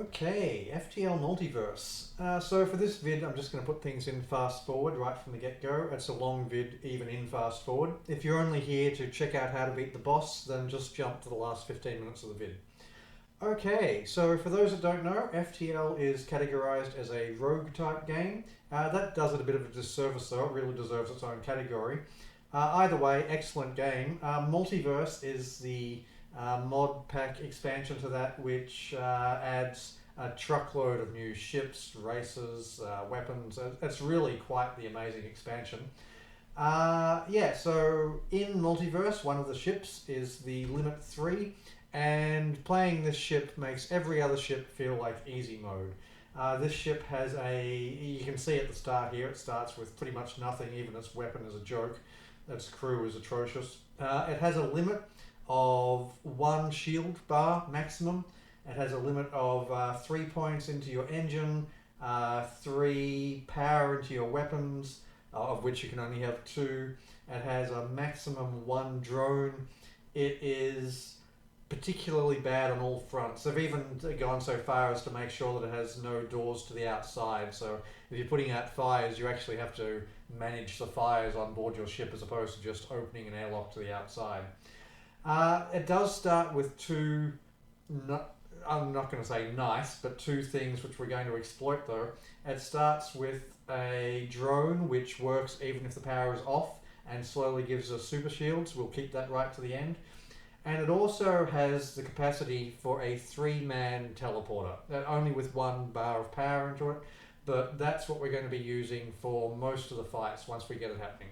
Okay, FTL Multiverse. So for this vid, I'm just going to put things in fast forward right from the get-go. It's a long vid, even in fast forward. If you're only here to check out how to beat the boss, then just jump to the last 15 minutes of the vid. Okay, so for those that don't know, FTL is categorized as a rogue type game. That does it a bit of a disservice though, it really deserves its own category. Either way, excellent game. Multiverse is the mod pack expansion to that, which adds a truckload of new ships, races, weapons. It's really quite the amazing expansion. So in Multiverse, one of the ships is the Limit 3, and playing this ship makes every other ship feel like easy mode. This ship has you can see at the start here, it starts with pretty much nothing, even its weapon is a joke. Its crew is atrocious. It has a limit of 1 shield bar maximum. It has a limit of 3 points into your engine, 3 power into your weapons, of which you can only have 2. It has a maximum 1 drone. It is particularly bad on all fronts. They've even gone so far as to make sure that it has no doors to the outside. So if you're putting out fires, you actually have to manage the fires on board your ship as opposed to just opening an airlock to the outside. It does start with 2, I'm not going to say nice, but 2 things which we're going to exploit though. It starts with a drone which works even if the power is off and slowly gives us super shields. We'll keep that right to the end. And it also has the capacity for a 3-man teleporter, only with 1 bar of power into it, but that's what we're going to be using for most of the fights once we get it happening.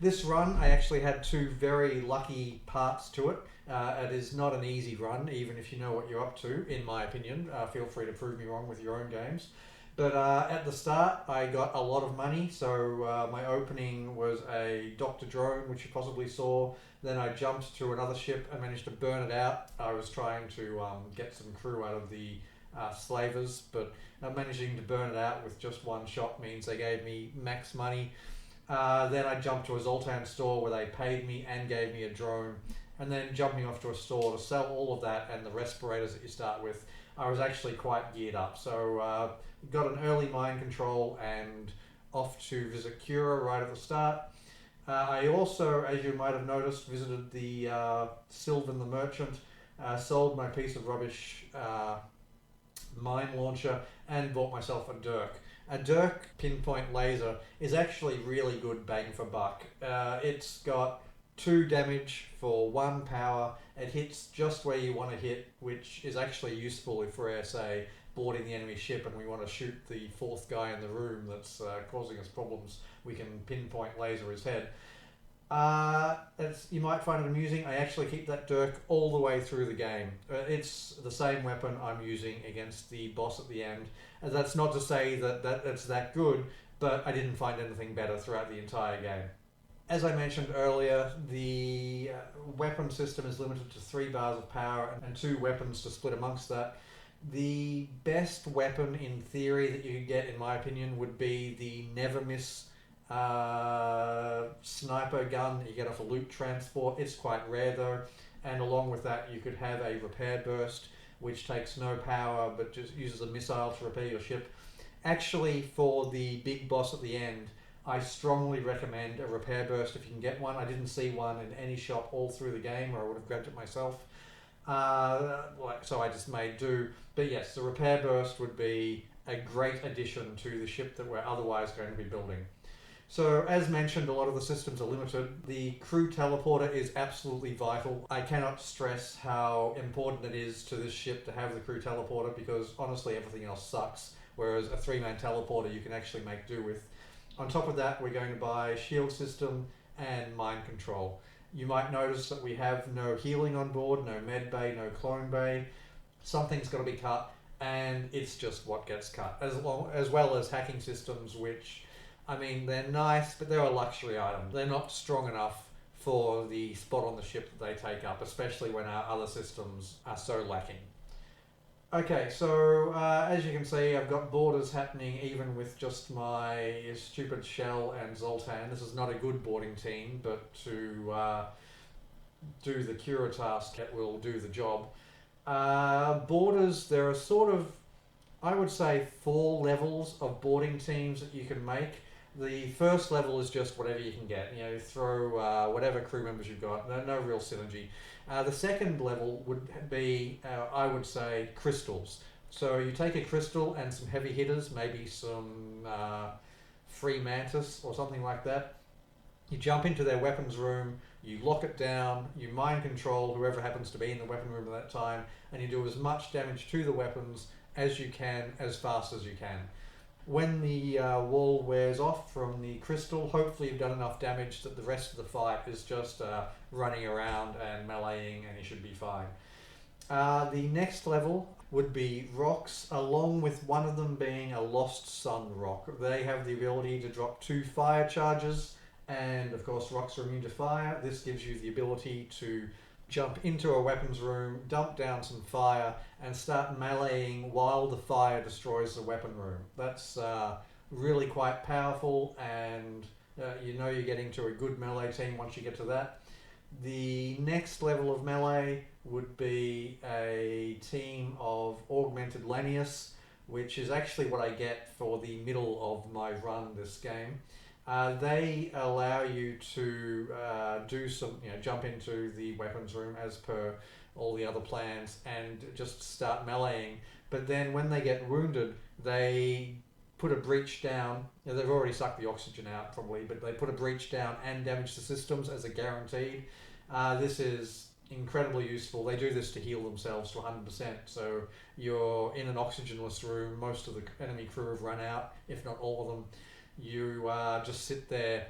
This run, I actually had 2 very lucky parts to it. It is not an easy run, even if you know what you're up to, in my opinion. Feel free to prove me wrong with your own games. But at the start, I got a lot of money, so my opening was a Dr. Drone, which you possibly saw. Then I jumped to another ship and managed to burn it out. I was trying to get some crew out of the slavers, but managing to burn it out with just 1 shot means they gave me max money. Then I jumped to a Zoltan store where they paid me and gave me a drone. And then jumping off to a store to sell all of that and the respirators that you start with, I was actually quite geared up. So got an early mind control and off to visit Cura right at the start. I also, as you might have noticed, visited the Sylvan the Merchant, sold my piece of rubbish mine launcher, and bought myself a Dirk. A Dirk pinpoint laser is actually really good bang for buck. It's got 2 damage for 1 power. It hits just where you want to hit, which is actually useful if we're, say, boarding the enemy ship and we want to shoot the 4th guy in the room that's causing us problems. We can pinpoint laser his head. You might find it amusing. I actually keep that Dirk all the way through the game. It's the same weapon I'm using against the boss at the end. And that's not to say that it's that good, but I didn't find anything better throughout the entire game. As I mentioned earlier, the weapon system is limited to 3 bars of power and 2 weapons to split amongst that. The best weapon in theory that you could get, in my opinion, would be the Never Miss sniper gun that you get off a loot transport. It's quite rare though, and along with that you could have a repair burst which takes no power but just uses a missile to repair your ship. Actually, for the big boss at the end, I strongly recommend a repair burst if you can get one. I didn't see one in any shop all through the game, or I would have grabbed it myself. So I just made do. But yes, the repair burst would be a great addition to the ship that we're otherwise going to be building. So as mentioned, a lot of the systems are limited. The crew teleporter is absolutely vital. I cannot stress how important it is to this ship to have the crew teleporter, because honestly everything else sucks, whereas a 3-man teleporter you can actually make do with. On top of that, we're going to buy shield system and mind control. You might notice that we have no healing on board, no med bay, no clone bay. Something's got to be cut, and it's just what gets cut. As well as hacking systems, which, I mean, they're nice, but they're a luxury item. They're not strong enough for the spot on the ship that they take up, especially when our other systems are so lacking. Okay, so as you can see, I've got borders happening even with just my stupid Shell and Zoltan. This is not a good boarding team, but to do the Cura task, it will do the job. Borders, there are sort of, I would say, 4 levels of boarding teams that you can make. The first level is just whatever you can get. You know, throw whatever crew members you've got. No real synergy. The second level would be, I would say, crystals. So you take a crystal and some heavy hitters, maybe some free mantis or something like that. You jump into their weapons room, you lock it down, you mind control whoever happens to be in the weapon room at that time, and you do as much damage to the weapons as you can, as fast as you can. When the wall wears off from the crystal, hopefully you've done enough damage that the rest of the fight is just running around and meleeing, and you should be fine. The next level would be rocks, along with one of them being a Lost Sun rock. They have the ability to drop 2 fire charges, and of course rocks are immune to fire. This gives you the ability to jump into a weapons room, dump down some fire, and start meleeing while the fire destroys the weapon room. That's really quite powerful, and you know you're getting to a good melee team once you get to that. The next level of melee would be a team of Augmented Lanius, which is actually what I get for the middle of my run this game. They allow you to do some, jump into the weapons room as per all the other plans and just start meleeing. But then when they get wounded, they put a breach down. They've already sucked the oxygen out probably, but they put a breach down and damage the systems as a guaranteed. This is incredibly useful. They do this to heal themselves to 100%. So you're in an oxygenless room. Most of the enemy crew have run out, if not all of them. You just sit there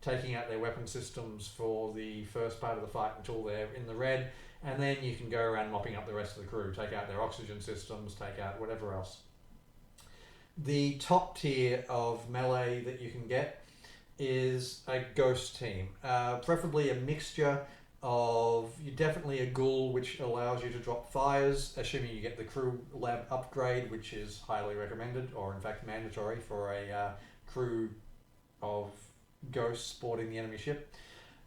taking out their weapon systems for the first part of the fight until they're in the red, and then you can go around mopping up the rest of the crew, take out their oxygen systems, take out whatever else. The top tier of melee that you can get is a ghost team, preferably a mixture of, definitely a ghoul, which allows you to drop fires, assuming you get the crew lab upgrade, which is highly recommended, or in fact mandatory for a crew of ghosts boarding the enemy ship.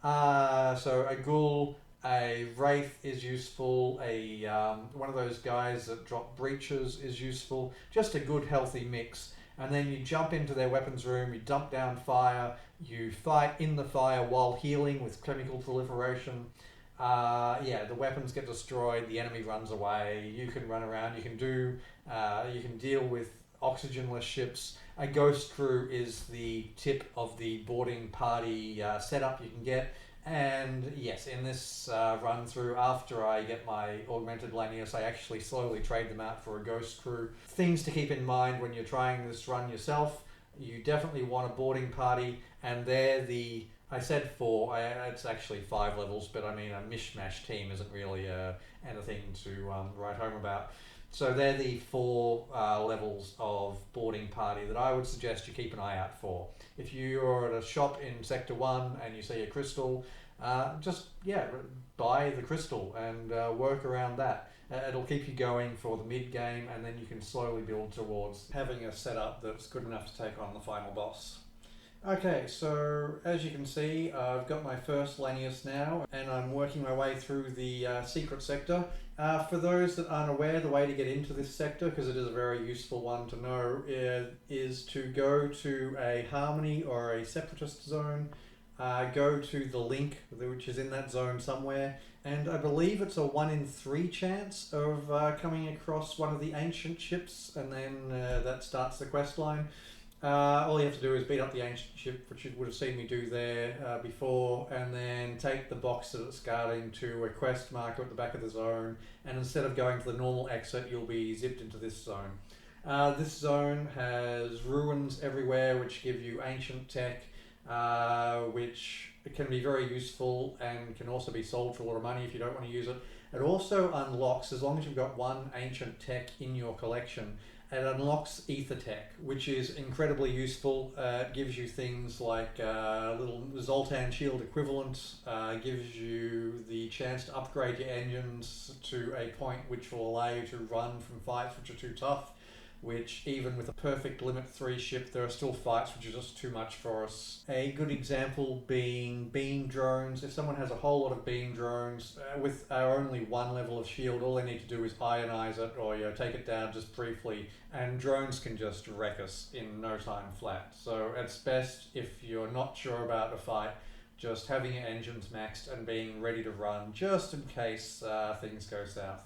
So a ghoul, a wraith is useful, a one of those guys that drop breaches is useful, just a good healthy mix. And then you jump into their weapons room, you dump down fire, you fight in the fire while healing with chemical proliferation. The weapons get destroyed, the enemy runs away, you can run around, you can deal with oxygenless ships. A ghost crew is the tip of the boarding party setup you can get. And yes, in this run through, after I get my Augmented Lanius, I actually slowly trade them out for a ghost crew. Things to keep in mind when you're trying this run yourself: you definitely want a boarding party, and they're the, I said 4, it's actually 5 levels, but I mean a mishmash team isn't really anything to write home about. So they're the 4 levels of boarding party that I would suggest you keep an eye out for. If you're at a shop in Sector 1 and you see a crystal, buy the crystal and work around that. It'll keep you going for the mid-game, and then you can slowly build towards having a setup that's good enough to take on the final boss. Okay, so as you can see, I've got my first Lanius now, and I'm working my way through the secret sector. For those that aren't aware, the way to get into this sector, because it is a very useful one to know, is to go to a Harmony or a Separatist zone, go to the link, which is in that zone somewhere, and I believe it's a 1 in 3 chance of coming across one of the ancient ships, and then that starts the quest line. All you have to do is beat up the ancient ship, which you would have seen me do there before, and then take the box that it's guarding to a quest marker at the back of the zone, and instead of going to the normal exit, you'll be zipped into this zone. This zone has ruins everywhere, which give you ancient tech, which can be very useful and can also be sold for a lot of money if you don't want to use it. It also unlocks, as long as you've got 1 ancient tech in your collection, it unlocks ether tech, which is incredibly useful. It gives you things like little Zoltan shield equivalent, gives you the chance to upgrade your engines to a point which will allow you to run from fights which are too tough. which even with a perfect Limit 3 ship, there are still fights which are just too much for us. A good example being beam drones. If someone has a whole lot of beam drones with only one level of shield, all they need to do is ionize it or take it down just briefly, and drones can just wreck us in no time flat. So it's best, if you're not sure about a fight, just having your engines maxed and being ready to run just in case things go south.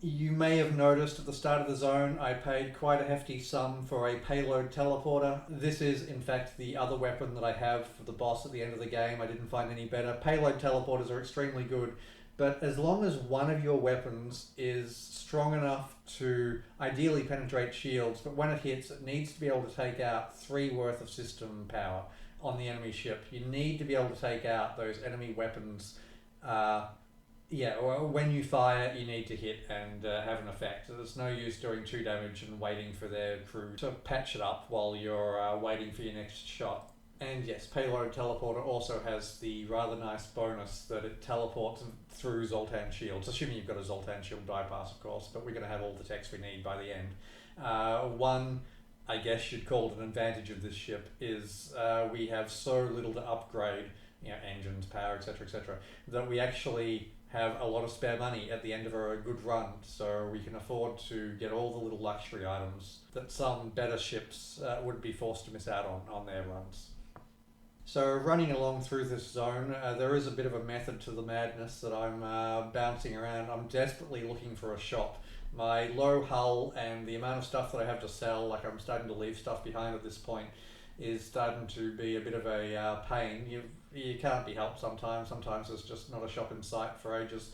You may have noticed at the start of the zone I paid quite a hefty sum for a payload teleporter. This is in fact the other weapon that I have for the boss at the end of the game. I didn't find any better. Payload teleporters are extremely good, but as long as one of your weapons is strong enough to ideally penetrate shields, but when it hits it needs to be able to take out 3 worth of system power on the enemy ship. You need to be able to take out those enemy weapons. Or when you fire, you need to hit and have an effect. There's no use doing 2 damage and waiting for their crew to patch it up while you're waiting for your next shot. And yes, Payload Teleporter also has the rather nice bonus that it teleports through Zoltan shields, assuming you've got a Zoltan shield bypass, of course, but we're going to have all the techs we need by the end. One, I guess you'd call it an advantage of this ship, is we have so little to upgrade, engines, power, etc., that we actually have a lot of spare money at the end of a good run, so we can afford to get all the little luxury items that some better ships would be forced to miss out on their runs. So running along through this zone, there is a bit of a method to the madness that I'm bouncing around. I'm desperately looking for a shop. My low hull and the amount of stuff that I have to sell, like I'm starting to leave stuff behind at this point, is starting to be a bit of a pain. You can't be helped sometimes. Sometimes there's just not a shop in sight for ages.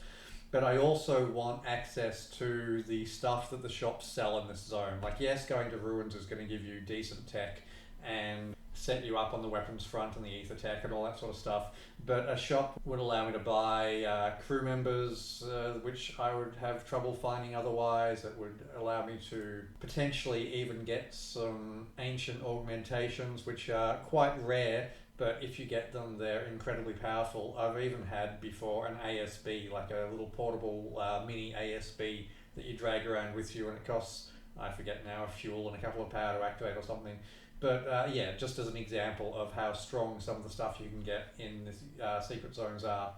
But I also want access to the stuff that the shops sell in this zone. Like, yes, going to Ruins is going to give you decent tech and set you up on the weapons front and the ether tech and all that sort of stuff, but a shop would allow me to buy crew members, which I would have trouble finding otherwise. It would allow me to potentially even get some ancient augmentations, which are quite rare, but if you get them, they're incredibly powerful. I've even had before an ASB, like a little portable mini ASB that you drag around with you, and it costs, I forget now, a fuel and a couple of power to activate or something. But just as an example of how strong some of the stuff you can get in the secret zones are.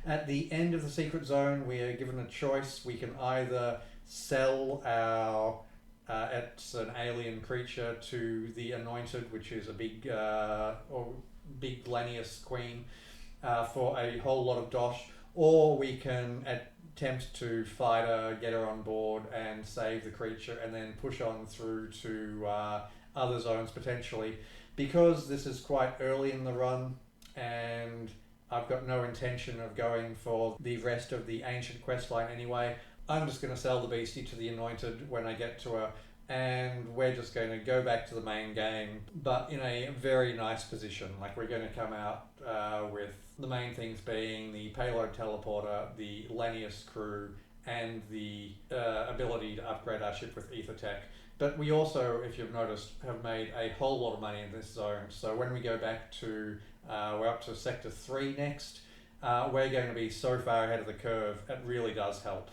At the end of the secret zone, we are given a choice. We can either sell our it's an alien creature to the Anointed, which is a big Glanius queen, for a whole lot of dosh, or we can attempt to fight her, get her on board, and save the creature, and then push on through to other zones potentially. Because this is quite early in the run and I've got no intention of going for the rest of the ancient questline anyway, I'm just going to sell the beastie to the Anointed when I get to her, and we're just going to go back to the main game, but in a very nice position. Like, we're going to come out with the main things being the payload teleporter, the Lanius crew, and the ability to upgrade our ship with ether tech. But we also, if you've noticed, have made a whole lot of money in this zone. So when we go back to, we're up to Sector 3 next, we're going to be so far ahead of the curve, it really does help.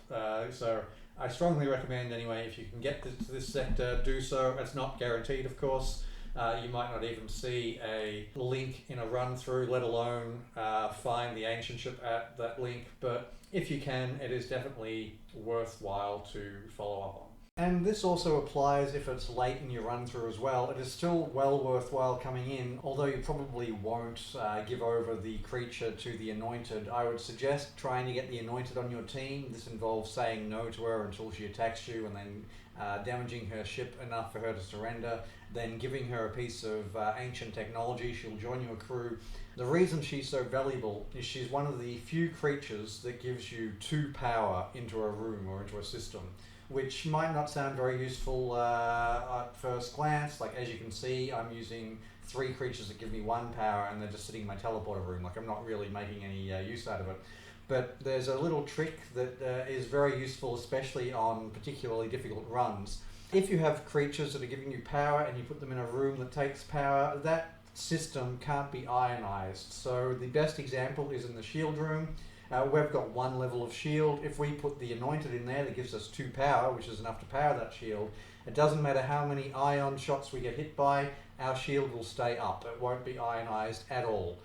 So I strongly recommend anyway, if you can get to this sector, do so. It's not guaranteed, of course. You might not even see a link in a run through, let alone find the ancient ship at that link. But if you can, it is definitely worthwhile to follow up on. And this also applies if it's late in your run through as well. It is still well worthwhile coming in, although you probably won't give over the creature to the Anointed. I would suggest trying to get the Anointed on your team. This involves saying no to her until she attacks you, and then damaging her ship enough for her to surrender, then giving her a piece of ancient technology. She'll join your crew. The reason she's so valuable is she's one of the few creatures that gives you 2 power into a room or into a system, which might not sound very useful at first glance. Like, as you can see, I'm using 3 creatures that give me 1 power, and they're just sitting in my teleporter room. Like, I'm not really making any use out of it. But there's a little trick that is very useful, especially on particularly difficult runs. If you have creatures that are giving you power and you put them in a room that takes power, that system can't be ionized. So the best example is in the shield room. We've got 1 level of shield. If we put the Anointed in there, that gives us 2 power, which is enough to power that shield. It doesn't matter how many ion shots we get hit by, our shield will stay up. It won't be ionized at all.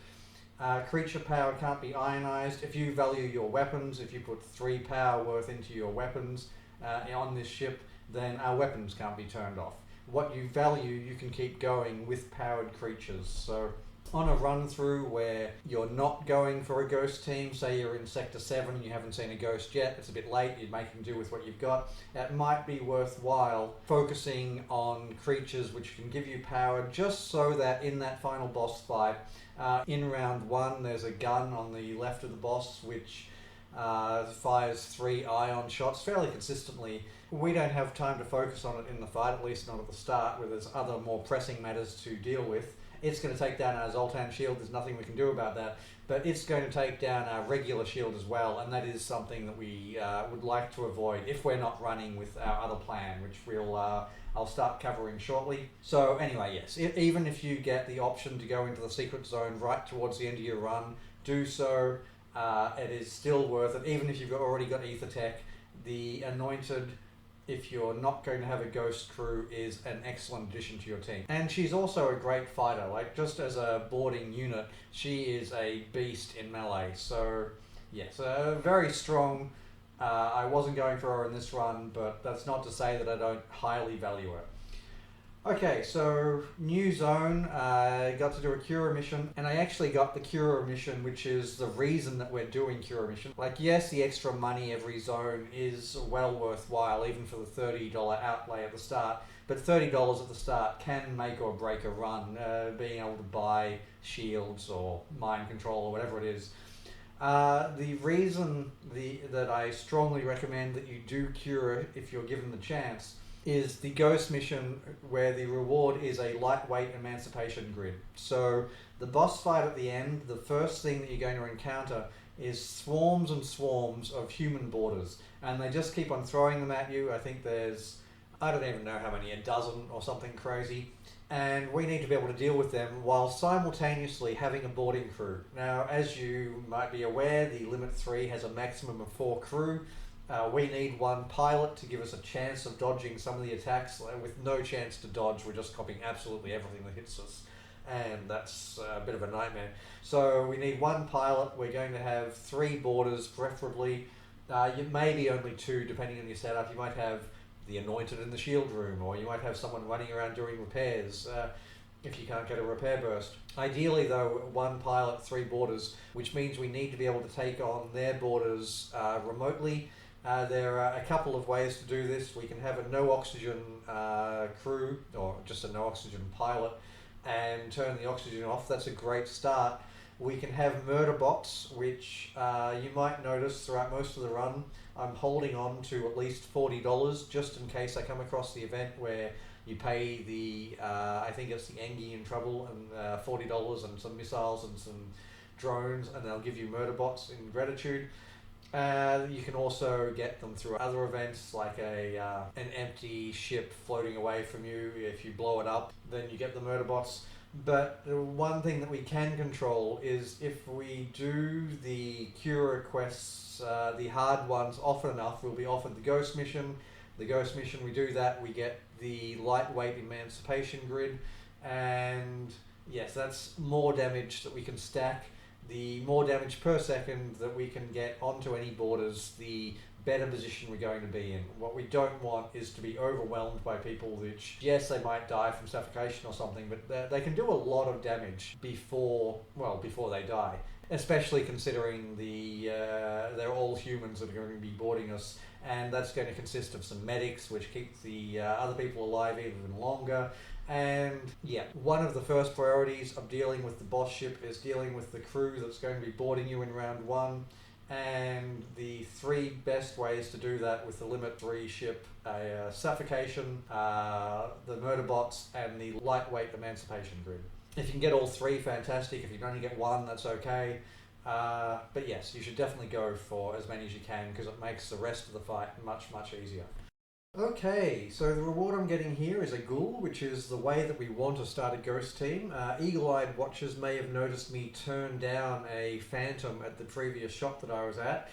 Creature power can't be ionized. If you value your weapons, if you put 3 power worth into your weapons on this ship, then our weapons can't be turned off. What you value, you can keep going with powered creatures. So on a run through where you're not going for a ghost team, say you're in Sector 7 and you haven't seen a ghost yet, it's a bit late, you're making do with what you've got, it might be worthwhile focusing on creatures which can give you power, just so that in that final boss fight, in round 1, there's a gun on the left of the boss which fires 3 ion shots fairly consistently. We don't have time to focus on it in the fight, at least not at the start, where there's other more pressing matters to deal with. It's going to take down our Zoltan shield, there's nothing we can do about that, but it's going to take down our regular shield as well, and that is something that we would like to avoid if we're not running with our other plan, which I'll start covering shortly. So anyway, yes, even if you get the option to go into the secret zone right towards the end of your run, do so. It is still worth it, even if you've already got Ether Tech. The Anointed, if you're not going to have a ghost crew, is an excellent addition to your team. And she's also a great fighter, like just as a boarding unit, she is a beast in melee. So yes, very strong. I wasn't going for her in this run, but that's not to say that I don't highly value her. Okay, so new zone, got to do a Cura mission, and I actually got the Cura mission, which is the reason that we're doing Cura mission. Like, yes, the extra money every zone is well worthwhile, even for the $30 outlay at the start, but $30 at the start can make or break a run, being able to buy shields or mind control or whatever it is. The reason that I strongly recommend that you do Cura if you're given the chance is the ghost mission, where the reward is a lightweight emancipation grid. So the boss fight at the end, the first thing that you're going to encounter is swarms and swarms of human boarders, and they just keep on throwing them at you. I think there's, I don't even know how many, a dozen or something crazy, and we need to be able to deal with them while simultaneously having a boarding crew. Now, as you might be aware, the Limit 3 has a maximum of 4 crew. We need 1 pilot to give us a chance of dodging some of the attacks. With no chance to dodge, we're just copying absolutely everything that hits us, and that's a bit of a nightmare. So we need 1 pilot. We're going to have 3 boarders, preferably. You may be only 2, depending on your setup. You might have the Anointed in the shield room, or you might have someone running around doing repairs if you can't get a repair burst. Ideally, though, 1 pilot, 3 boarders, which means we need to be able to take on their boarders remotely. There are a couple of ways to do this. We can have a no oxygen crew, or just a no oxygen pilot, and turn the oxygen off. That's a great start. We can have murder bots, which you might notice throughout most of the run, I'm holding on to at least $40 just in case I come across the event where you pay the, I think it's the Engi in trouble, and $40 and some missiles and some drones, and they'll give you murder bots in gratitude. You can also get them through other events, like an empty ship floating away from you. If you blow it up, then you get the murder bots. But the one thing that we can control is if we do the Cura quests, the hard ones, often enough, we'll be offered the ghost mission. The ghost mission, we do that, we get the lightweight emancipation grid, and yes, that's more damage that we can stack. The more damage per second that we can get onto any borders, the better position we're going to be in. What we don't want is to be overwhelmed by people which, yes, they might die from suffocation or something, but they can do a lot of damage before they die. Especially considering they're all humans that are going to be boarding us, and that's going to consist of some medics which keep the other people alive even longer. And yeah, one of the first priorities of dealing with the boss ship is dealing with the crew that's going to be boarding you in round 1. And the 3 best ways to do that with the Limit 3 ship are suffocation, the murder bots, and the lightweight emancipation grid. If you can get all 3, fantastic. If you can only get 1, that's okay. But yes, you should definitely go for as many as you can, because it makes the rest of the fight much, much easier. Okay, so the reward I'm getting here is a ghoul, which is the way that we want to start a ghost team. Eagle-eyed watchers may have noticed me turn down a phantom at the previous shop that I was at.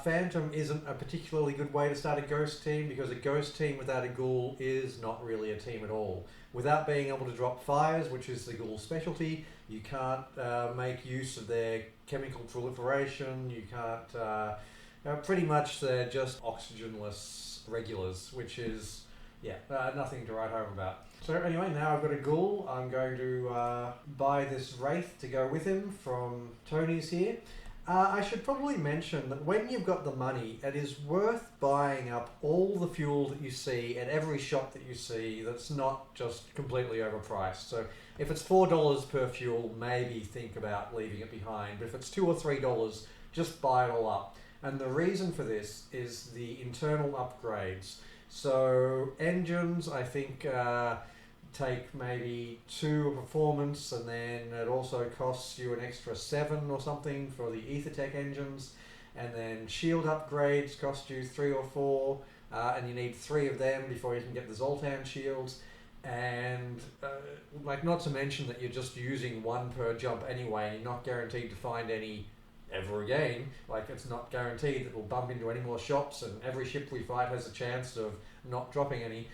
Phantom isn't a particularly good way to start a ghost team because a ghost team without a ghoul is not really a team at all. Without being able to drop fires, which is the ghoul's specialty, you can't make use of their chemical proliferation, you can't... pretty much they're just oxygenless regulars, which is, nothing to write home about. So anyway, now I've got a ghoul. I'm going to buy this wraith to go with him from Tony's here. I should probably mention that when you've got the money, it is worth buying up all the fuel that you see at every shop that you see that's not just completely overpriced. So if it's $4 per fuel, maybe think about leaving it behind. But if it's $2 or $3, just buy it all up. And the reason for this is the internal upgrades. So engines, I think, take maybe 2 performance, and then it also costs you an extra 7 or something for the Ethertech engines. And then shield upgrades cost you 3 or 4, and you need 3 of them before you can get the Zoltan shields. And not to mention that you're just using 1 per jump anyway, and you're not guaranteed to find any ever again. Like, it's not guaranteed that we'll bump into any more shops, and every ship we fight has a chance of not dropping any.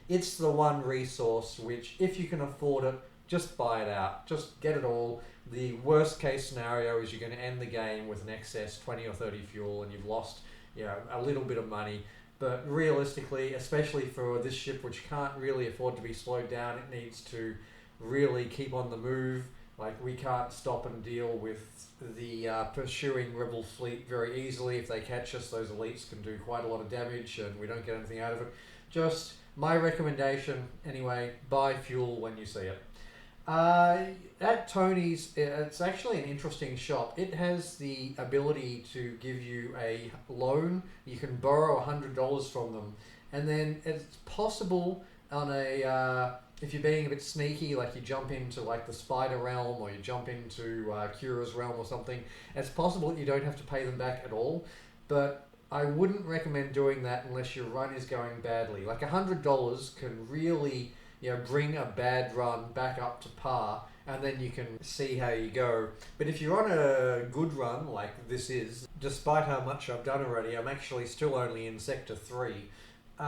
It's the one resource which, if you can afford it, just buy it out. Just get it all. The worst case scenario is you're going to end the game with an excess 20 or 30 fuel and you've lost, a little bit of money. But realistically, especially for this ship which can't really afford to be slowed down, it needs to really keep on the move. Like, we can't stop and deal with the pursuing rebel fleet very easily. If they catch us, those elites can do quite a lot of damage and we don't get anything out of it. Just my recommendation, anyway, buy fuel when you see it. At Tony's, it's actually an interesting shop. It has the ability to give you a loan. You can borrow $100 from them. And then it's possible on if you're being a bit sneaky, like you jump into like the Spider realm or you jump into Kira's realm or something, it's possible that you don't have to pay them back at all. But I wouldn't recommend doing that unless your run is going badly. Like $100 can really, bring a bad run back up to par, and then you can see how you go. But if you're on a good run, like this is, despite how much I've done already, I'm actually still only in Sector 3. On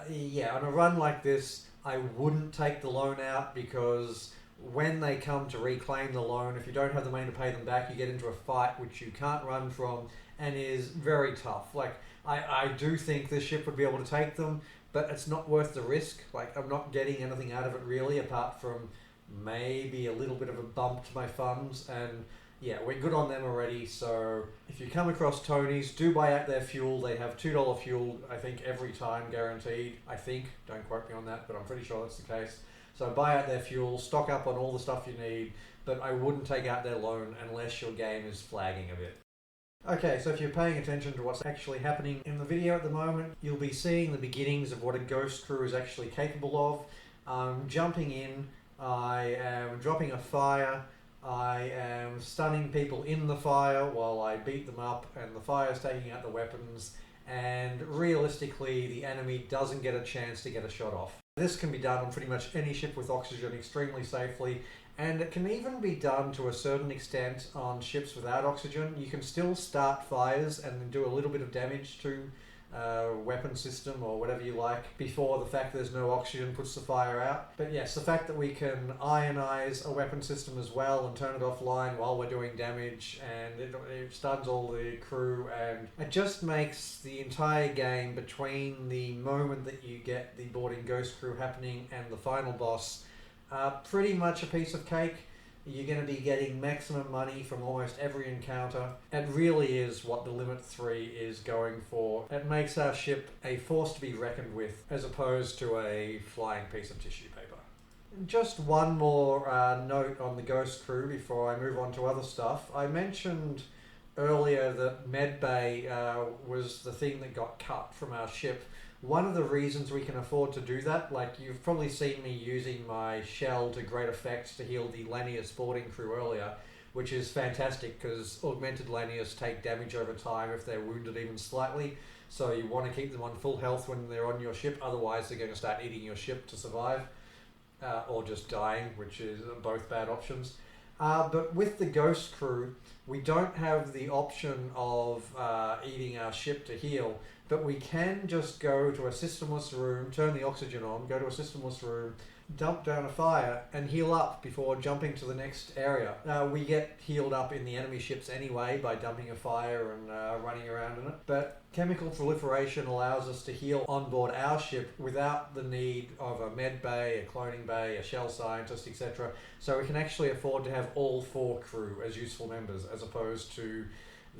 a run like this, I wouldn't take the loan out, because when they come to reclaim the loan, if you don't have the money to pay them back, you get into a fight which you can't run from and is very tough. Like, I do think this ship would be able to take them, but it's not worth the risk. Like, I'm not getting anything out of it really, apart from maybe a little bit of a bump to my funds, and we're good on them already. So if you come across Tony's, do buy out their fuel. They have $2 fuel, I think, every time, guaranteed. I think, don't quote me on that, but I'm pretty sure that's the case. So buy out their fuel, stock up on all the stuff you need, but I wouldn't take out their loan unless your game is flagging a bit. Okay, so if you're paying attention to what's actually happening in the video at the moment, you'll be seeing the beginnings of what a ghost crew is actually capable of. Jumping in, I am dropping a fire, I am stunning people in the fire while I beat them up, and the fire's taking out the weapons, and realistically the enemy doesn't get a chance to get a shot off. This can be done on pretty much any ship with oxygen extremely safely, and it can even be done to a certain extent on ships without oxygen. You can still start fires and do a little bit of damage to weapon system or whatever you like before the fact there's no oxygen puts the fire out. But yes, the fact that we can ionize a weapon system as well and turn it offline while we're doing damage, and it stuns all the crew, and it just makes the entire game between the moment that you get the boarding ghost crew happening and the final boss pretty much a piece of cake. You're going to be getting maximum money from almost every encounter. It really is what the Limit 3 is going for. It makes our ship a force to be reckoned with, as opposed to a flying piece of tissue paper. Just one more note on the Ghost crew before I move on to other stuff. I mentioned earlier that medbay was the thing that got cut from our ship. One of the reasons we can afford to do that, like you've probably seen me using my shell to great effect to heal the Lanius boarding crew earlier, which is fantastic because augmented Lanius take damage over time if they're wounded even slightly. So you want to keep them on full health when they're on your ship, otherwise they're going to start eating your ship to survive, or just dying, which is both bad options. But with the ghost crew, we don't have the option of eating our ship to heal, but we can just go to a systemless room, turn the oxygen on, go to a systemless room, dump down a fire, and heal up before jumping to the next area. We get healed up in the enemy ships anyway by dumping a fire and running around in it, but chemical proliferation allows us to heal on board our ship without the need of a med bay, a cloning bay, a shell scientist, etc. So we can actually afford to have all 4 crew as useful members, as opposed to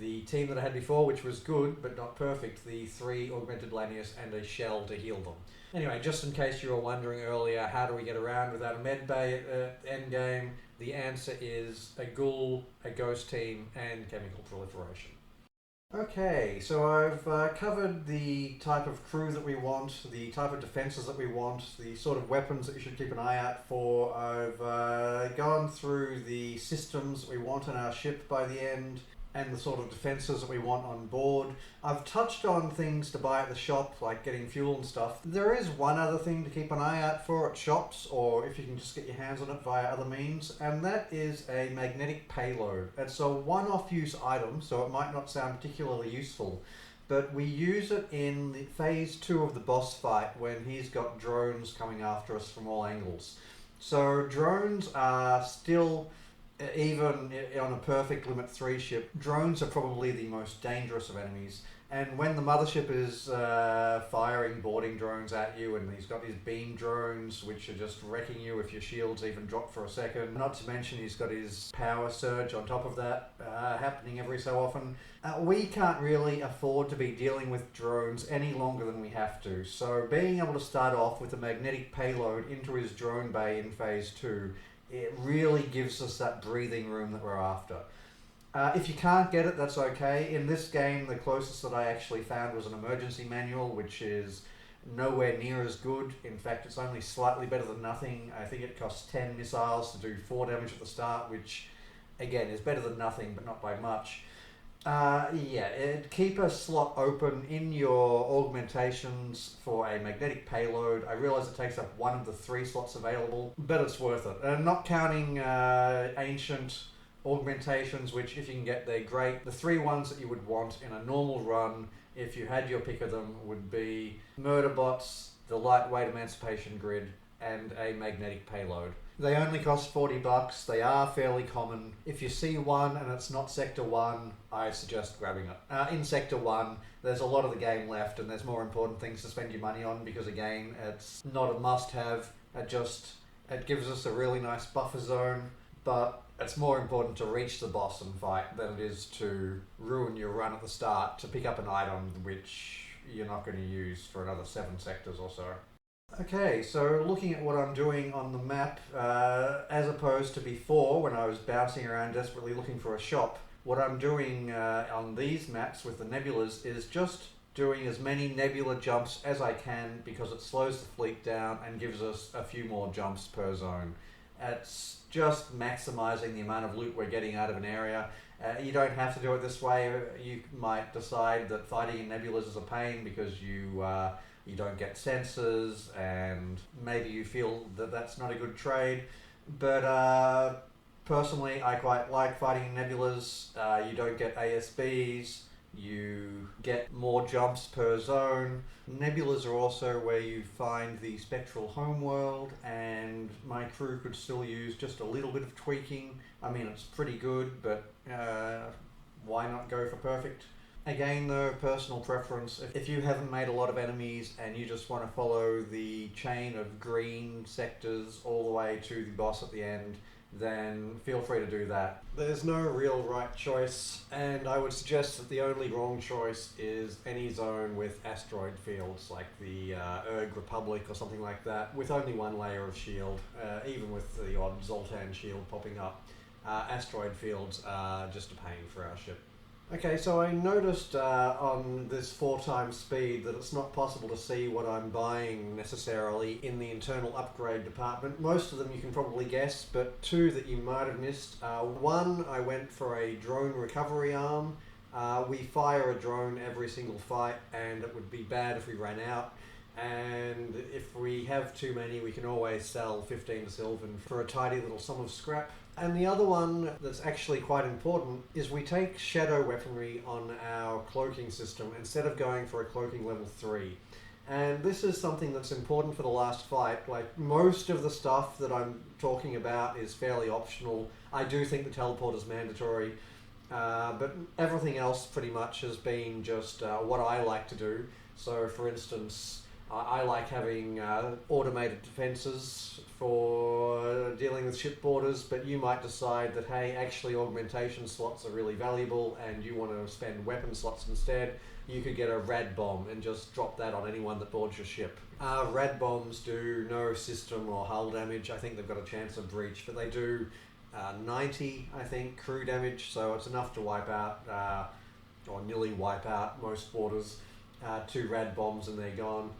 the team that I had before, which was good but not perfect, the 3 augmented Lanius and a shell to heal them. Anyway, just in case you were wondering earlier, how do we get around without a med bay at endgame? The answer is a ghoul, a ghost team, and chemical proliferation. Okay, so I've covered the type of crew that we want, the type of defences that we want, the sort of weapons that you should keep an eye out for. I've gone through the systems that we want in our ship by the end, and the sort of defences that we want on board. I've touched on things to buy at the shop, like getting fuel and stuff. There is one other thing to keep an eye out for at shops, or if you can just get your hands on it via other means, and that is a magnetic payload. It's a one-off use item, so it might not sound particularly useful, but we use it in the phase 2 of the boss fight when he's got drones coming after us from all angles. So drones are still, even on a perfect Limit 3 ship, drones are probably the most dangerous of enemies. And when the mothership is firing boarding drones at you, and he's got his beam drones which are just wrecking you if your shields even drop for a second, not to mention he's got his power surge on top of that happening every so often, we can't really afford to be dealing with drones any longer than we have to. So being able to start off with a magnetic payload into his drone bay in phase 2, it really gives us that breathing room that we're after. If you can't get it, that's okay. In this game, the closest that I actually found was an emergency manual, which is nowhere near as good. In fact, it's only slightly better than nothing. I think it costs 10 missiles to do 4 damage at the start, which again is better than nothing, but not by much. Keep a slot open in your augmentations for a magnetic payload. I realize it takes up 1 of the 3 slots available, but it's worth it. Not counting ancient augmentations, which if you can get, they're great. The 3 ones that you would want in a normal run, if you had your pick of them, would be murder bots, the lightweight emancipation grid, and a magnetic payload. They only cost $40. They are fairly common. If you see one and it's not Sector 1, I suggest grabbing it. In Sector 1, there's a lot of the game left, and there's more important things to spend your money on, because again, it's not a must-have. It gives us a really nice buffer zone, but it's more important to reach the boss and fight than it is to ruin your run at the start to pick up an item which you're not going to use for another 7 sectors or so. Okay, so looking at what I'm doing on the map, as opposed to before when I was bouncing around desperately looking for a shop, what I'm doing on these maps with the nebulas is just doing as many nebula jumps as I can, because it slows the fleet down and gives us a few more jumps per zone. It's just maximizing the amount of loot we're getting out of an area. You don't have to do it this way. You might decide that fighting in nebulas is a pain because you don't get sensors, and maybe you feel that that's not a good trade. But personally, I quite like fighting in nebulas. You don't get ASBs. You get more jumps per zone. Nebulas are also where you find the spectral homeworld, and my crew could still use just a little bit of tweaking. I mean, it's pretty good, but why not go for perfect? Again though, personal preference. If you haven't made a lot of enemies and you just want to follow the chain of green sectors all the way to the boss at the end, then feel free to do that. There's no real right choice, and I would suggest that the only wrong choice is any zone with asteroid fields, like the Erg Republic or something like that, with only 1 layer of shield, even with the odd Zoltan shield popping up. Asteroid fields are just a pain for our ship. Okay, so I noticed on this 4x speed that it's not possible to see what I'm buying necessarily in the internal upgrade department. Most of them you can probably guess, but 2 that you might have missed. 1, I went for a drone recovery arm, We fire a drone every single fight, and it would be bad if we ran out. And if we have too many, we can always sell 15 Sylvan for a tidy little sum of scrap. And the other one that's actually quite important is we take shadow weaponry on our cloaking system instead of going for a cloaking level 3. And this is something that's important for the last fight. Like, most of the stuff that I'm talking about is fairly optional. I do think the teleport is mandatory, but everything else pretty much has been just what I like to do. So, for instance, I like having automated defenses for dealing with ship borders, but you might decide that, hey, actually augmentation slots are really valuable and you want to spend weapon slots instead. You could get a rad bomb and just drop that on anyone that boards your ship. Rad bombs do no system or hull damage. I think they've got a chance of breach, but they do 90, I think, crew damage, so it's enough to wipe out, or nearly wipe out most boarders. 2 rad bombs and they're gone.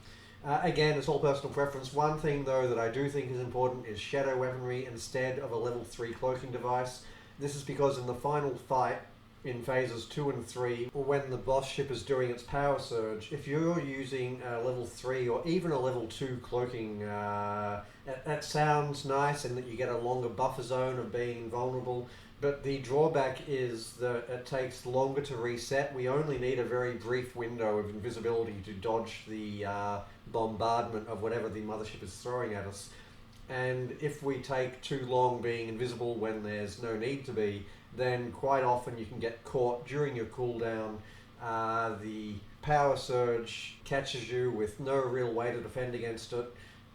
Again, it's all personal preference. One thing though that I do think is important is shadow weaponry instead of a level 3 cloaking device. This is because in the final fight, in phases 2 and 3, or when the boss ship is doing its power surge, if you're using a level 3 or even a level 2 cloaking, that sounds nice and that you get a longer buffer zone of being vulnerable. But the drawback is that it takes longer to reset. We only need a very brief window of invisibility to dodge the bombardment of whatever the mothership is throwing at us. And if we take too long being invisible when there's no need to be, then quite often you can get caught during your cooldown. The power surge catches you with no real way to defend against it,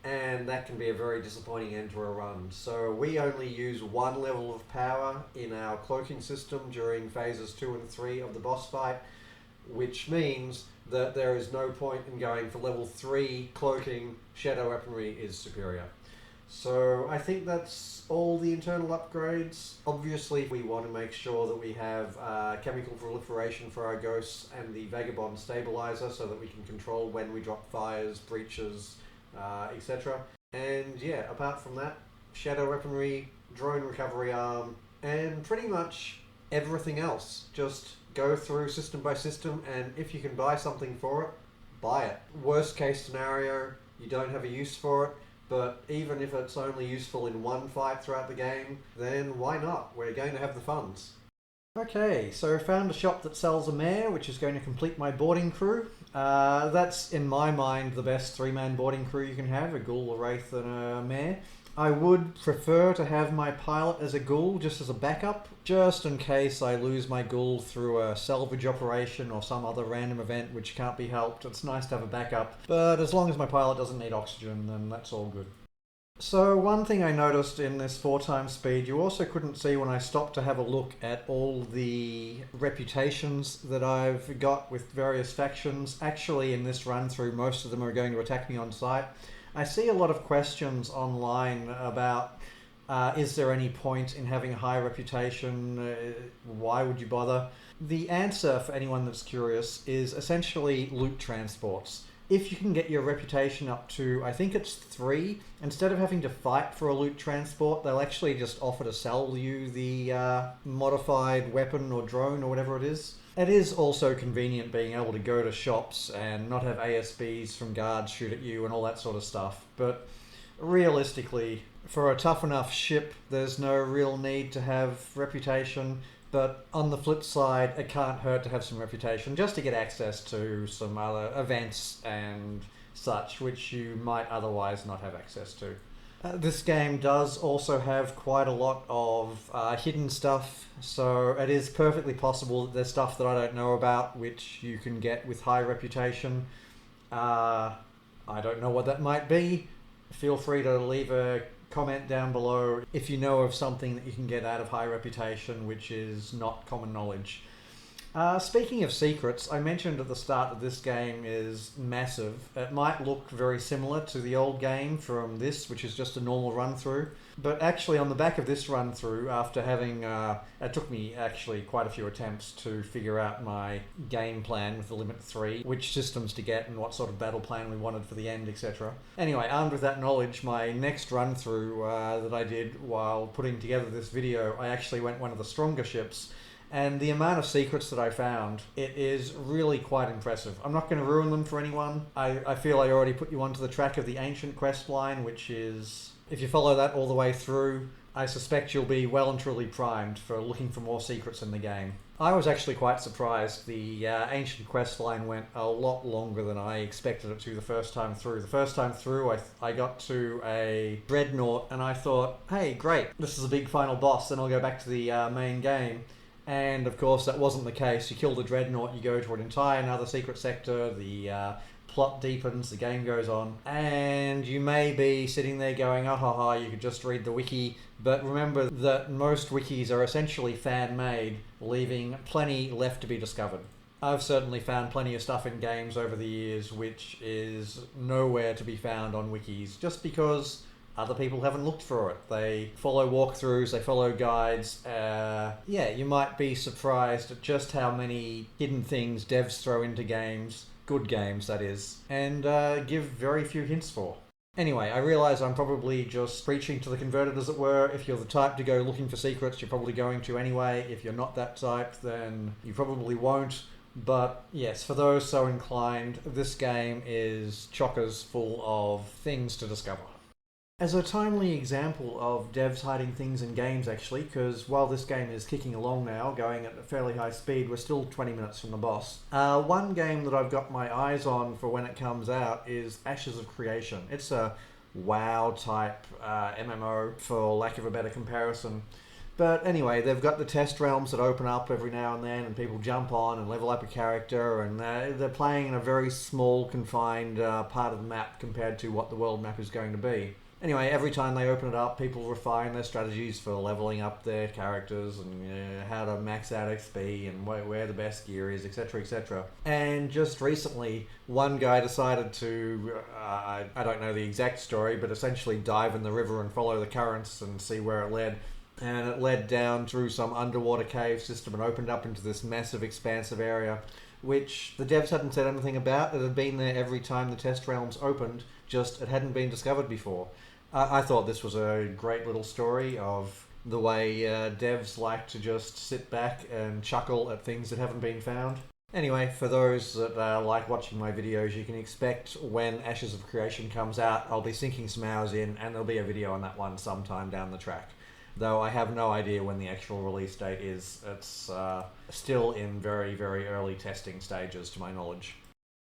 and that can be a very disappointing end to a run. So we only use 1 level of power in our cloaking system during phases 2 and 3 of the boss fight, which means that there is no point in going for level 3 cloaking. Shadow weaponry is superior. So I think that's all the internal upgrades. Obviously we want to make sure that we have chemical proliferation for our ghosts and the vagabond stabilizer so that we can control when we drop fires, breaches, etc. And yeah, apart from that, shadow weaponry, drone recovery arm, and pretty much everything else. Just go through system by system, and if you can buy something for it, buy it. Worst case scenario, you don't have a use for it, but even if it's only useful in one fight throughout the game, then why not? We're going to have the funds. Okay, so I found a shop that sells a mare, which is going to complete my boarding crew. That's, in my mind, the best 3-man boarding crew you can have, a ghoul, a wraith, and a mare. I would prefer to have my pilot as a ghoul, just as a backup, just in case I lose my ghoul through a salvage operation or some other random event which can't be helped. It's nice to have a backup, but as long as my pilot doesn't need oxygen, then that's all good. So one thing I noticed in this 4x speed, you also couldn't see when I stopped to have a look at all the reputations that I've got with various factions. Actually, in this run through, most of them are going to attack me on sight. I see a lot of questions online about is there any point in having a high reputation? Why would you bother? The answer for anyone that's curious is essentially loot transports. If you can get your reputation up to, I think it's 3, instead of having to fight for a loot transport, they'll actually just offer to sell you the modified weapon or drone or whatever it is. It is also convenient being able to go to shops and not have ASBs from guards shoot at you and all that sort of stuff. But realistically, for a tough enough ship, there's no real need to have reputation. But on the flip side, it can't hurt to have some reputation just to get access to some other events and such, which you might otherwise not have access to. This game does also have quite a lot of hidden stuff, so it is perfectly possible that there's stuff that I don't know about which you can get with high reputation. I don't know what that might be. Feel free to leave a comment down below if you know of something that you can get out of high reputation which is not common knowledge. Speaking of secrets, I mentioned at the start that this game is massive. It might look very similar to the old game from this, which is just a normal run through. But actually on the back of this run through, after having, it took me actually quite a few attempts to figure out my game plan with the Limit 3, which systems to get and what sort of battle plan we wanted for the end, etc. Anyway, armed with that knowledge, my next run through that I did while putting together this video, I actually went one of the stronger ships. And the amount of secrets that I found, it is really quite impressive. I'm not going to ruin them for anyone. I feel I already put you onto the track of the ancient quest line, which is, if you follow that all the way through, I suspect you'll be well and truly primed for looking for more secrets in the game. I was actually quite surprised. The ancient quest line went a lot longer than I expected it to the first time through. The first time through, I got to a dreadnought and I thought, hey, great, this is a big final boss, then I'll go back to the main game. And of course, that wasn't the case. You kill the dreadnought, you go to an entire another secret sector, the plot deepens, the game goes on, and you may be sitting there going, oh, ha, ha, you could just read the wiki, but remember that most wikis are essentially fan-made, leaving plenty left to be discovered. I've certainly found plenty of stuff in games over the years which is nowhere to be found on wikis, just because other people haven't looked for it. They follow walkthroughs, they follow guides. Yeah, you might be surprised at just how many hidden things devs throw into games, good games that is, and give very few hints for. Anyway, I realise I'm probably just preaching to the converted, as it were. If you're the type to go looking for secrets, you're probably going to anyway. If you're not that type, then you probably won't. But yes, for those so inclined, this game is chockers full of things to discover. As a timely example of devs hiding things in games, actually, because while this game is kicking along now, going at a fairly high speed, we're still 20 minutes from the boss. One game that I've got my eyes on for when it comes out is Ashes of Creation. It's a WoW-type MMO, for lack of a better comparison. But anyway, they've got the test realms that open up every now and then, and people jump on and level up a character, and they're playing in a very small, confined part of the map compared to what the world map is going to be. Anyway, every time they open it up, people refine their strategies for leveling up their characters and how to max out XP and where the best gear is, etc, etc. And just recently, one guy decided to, I don't know the exact story, but essentially dive in the river and follow the currents and see where it led. And it led down through some underwater cave system and opened up into this massive, expansive area, which the devs hadn't said anything about. It had been there every time the test realms opened, just it hadn't been discovered before. I thought this was a great little story of the way devs like to just sit back and chuckle at things that haven't been found. Anyway, for those that like watching my videos, you can expect when Ashes of Creation comes out, I'll be sinking some hours in, and there'll be a video on that one sometime down the track. Though I have no idea when the actual release date is. It's still in very, very early testing stages, to my knowledge.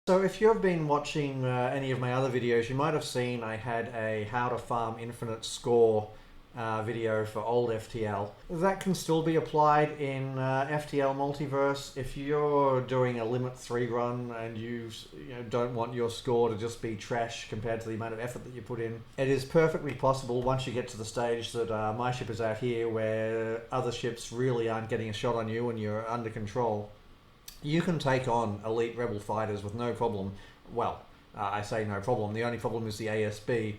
So if you've been watching any of my other videos, you might have seen I had a How to Farm Infinite Score video for old FTL. That can still be applied in FTL Multiverse. If you're doing a Limit 3 run and you don't want your score to just be trash compared to the amount of effort that you put in, it is perfectly possible once you get to the stage that my ship is out here, where other ships really aren't getting a shot on you and you're under control. You can take on elite rebel fighters with no problem. Well, I say no problem. The only problem is the ASB.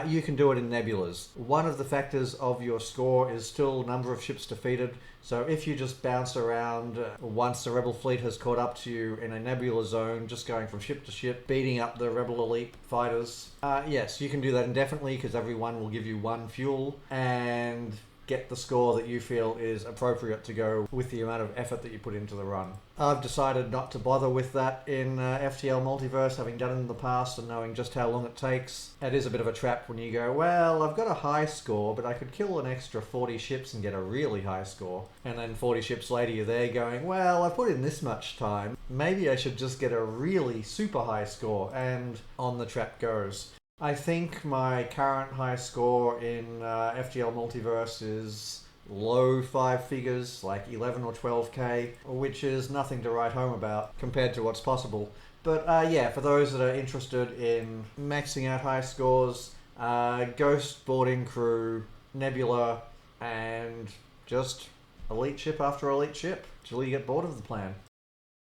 You can do it in nebulas. One of the factors of your score is still number of ships defeated. So if you just bounce around once the rebel fleet has caught up to you in a nebula zone, just going from ship to ship, beating up the rebel elite fighters, yes, you can do that indefinitely, because everyone will give you one fuel and get the score that you feel is appropriate to go with the amount of effort that you put into the run. I've decided not to bother with that in FTL Multiverse, having done it in the past and knowing just how long it takes. It is a bit of a trap when you go, well, I've got a high score, but I could kill an extra 40 ships and get a really high score. And then 40 ships later you're there going, well, I put in this much time, maybe I should just get a really super high score, and on the trap goes. I think my current high score in FTL Multiverse is low 5 figures, like 11 or 12k, which is nothing to write home about compared to what's possible. But yeah, for those that are interested in maxing out high scores, Ghost, Boarding Crew, Nebula, and just elite ship after elite ship, till you get bored of the plan.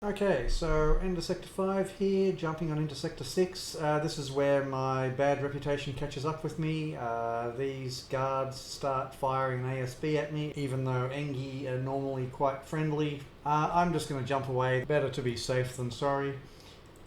Okay, so into Sector 5 here, jumping on into Sector 6. This is where my bad reputation catches up with me. These guards start firing an ASB at me, even though Engi are normally quite friendly. I'm just going to jump away. Better to be safe than sorry.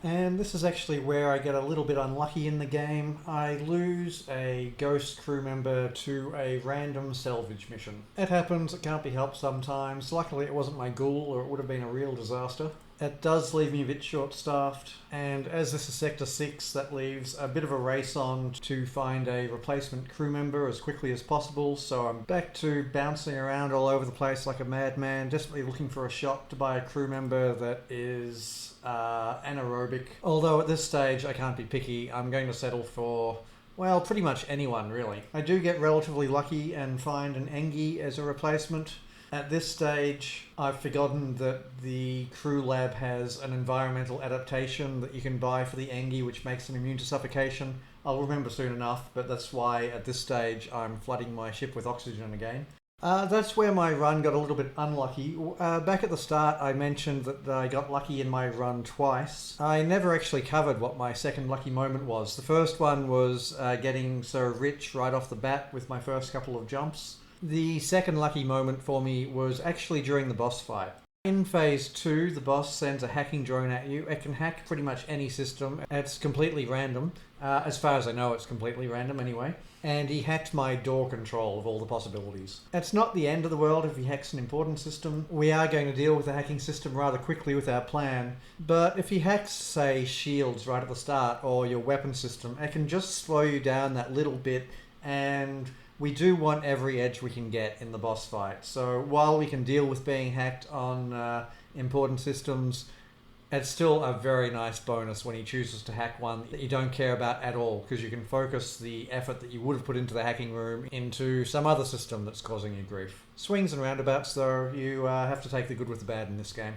And this is actually where I get a little bit unlucky in the game. I lose a ghost crew member to a random salvage mission. It happens, it can't be helped sometimes. Luckily it wasn't my ghoul or it would have been a real disaster. It does leave me a bit short-staffed, and as this is Sector 6, that leaves a bit of a race on to find a replacement crew member as quickly as possible, so I'm back to bouncing around all over the place like a madman, desperately looking for a shot to buy a crew member that is anaerobic. Although at this stage I can't be picky, I'm going to settle for, well, pretty much anyone really. I do get relatively lucky and find an Engie as a replacement. At this stage, I've forgotten that the crew lab has an environmental adaptation that you can buy for the Engie, which makes them immune to suffocation. I'll remember soon enough, but that's why at this stage I'm flooding my ship with oxygen again. That's where my run got a little bit unlucky. Back at the start I mentioned that I got lucky in my run twice. I never actually covered what my second lucky moment was. The first one was getting so rich right off the bat with my first couple of jumps. The second lucky moment for me was actually during the boss fight. In Phase 2, the boss sends a hacking drone at you. It can hack pretty much any system. It's completely random. As far as I know, it's completely random anyway. And he hacked my door control of all the possibilities. It's not the end of the world if he hacks an important system. We are going to deal with the hacking system rather quickly with our plan. But if he hacks, say, shields right at the start, or your weapon system, it can just slow you down that little bit, and we do want every edge we can get in the boss fight. So while we can deal with being hacked on important systems, it's still a very nice bonus when he chooses to hack one that you don't care about at all, because you can focus the effort that you would have put into the hacking room into some other system that's causing you grief. Swings and roundabouts though, you have to take the good with the bad in this game.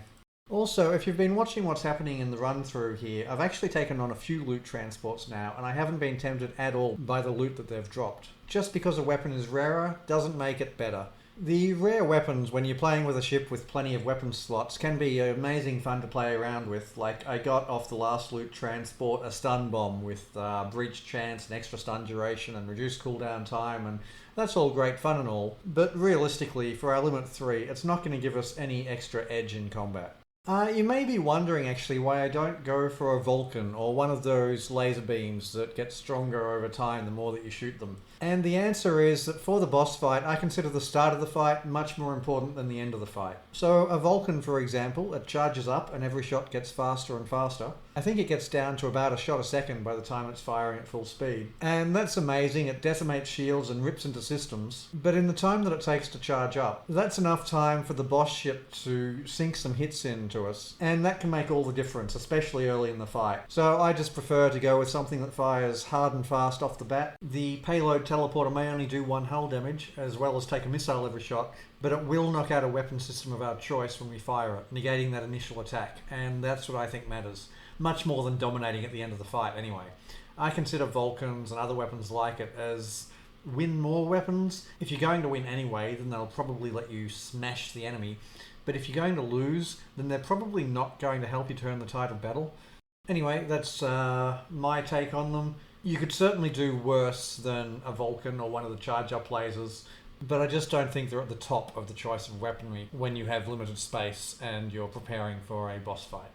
Also, if you've been watching what's happening in the run-through here, I've actually taken on a few loot transports now, and I haven't been tempted at all by the loot that they've dropped. Just because a weapon is rarer doesn't make it better. The rare weapons, when you're playing with a ship with plenty of weapon slots, can be amazing fun to play around with. Like, I got off the last loot transport a stun bomb with breach chance and extra stun duration and reduced cooldown time, and that's all great fun and all. But realistically, for our Limit 3, it's not going to give us any extra edge in combat. You may be wondering actually why I don't go for a Vulcan or one of those laser beams that get stronger over time the more that you shoot them. And the answer is that for the boss fight, I consider the start of the fight much more important than the end of the fight. So a Vulcan, for example, it charges up and every shot gets faster and faster. I think it gets down to about a shot a second by the time it's firing at full speed. And that's amazing, it decimates shields and rips into systems. But in the time that it takes to charge up, that's enough time for the boss ship to sink some hits into us. And that can make all the difference, especially early in the fight. So I just prefer to go with something that fires hard and fast off the bat. The payload teleporter may only do 1 hull damage, as well as take a missile every shot, but it will knock out a weapon system of our choice when we fire it, negating that initial attack. And that's what I think matters. Much more than dominating at the end of the fight anyway. I consider Vulcans and other weapons like it as win more weapons. If you're going to win anyway, then they'll probably let you smash the enemy. But if you're going to lose, then they're probably not going to help you turn the tide of battle. Anyway, that's my take on them. You could certainly do worse than a Vulcan or one of the charge-up lasers, but I just don't think they're at the top of the choice of weaponry when you have limited space and you're preparing for a boss fight.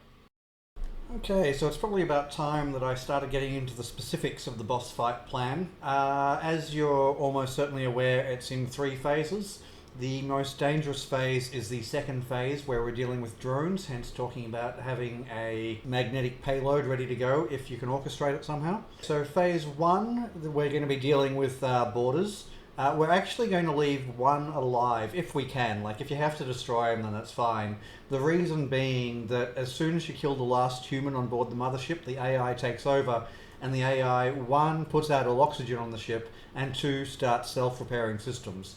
Okay, so it's probably about time that I started getting into the specifics of the boss fight plan. As you're almost certainly aware, it's in 3 phases. The most dangerous phase is the second phase, where we're dealing with drones, hence talking about having a magnetic payload ready to go if you can orchestrate it somehow. So phase 1, we're going to be dealing with boarders. We're actually going to leave one alive if we can. Like, if you have to destroy him, then that's fine. The reason being that as soon as you kill the last human on board the mothership, the AI takes over, and the AI, 1, puts out all oxygen on the ship, and 2, starts self-repairing systems.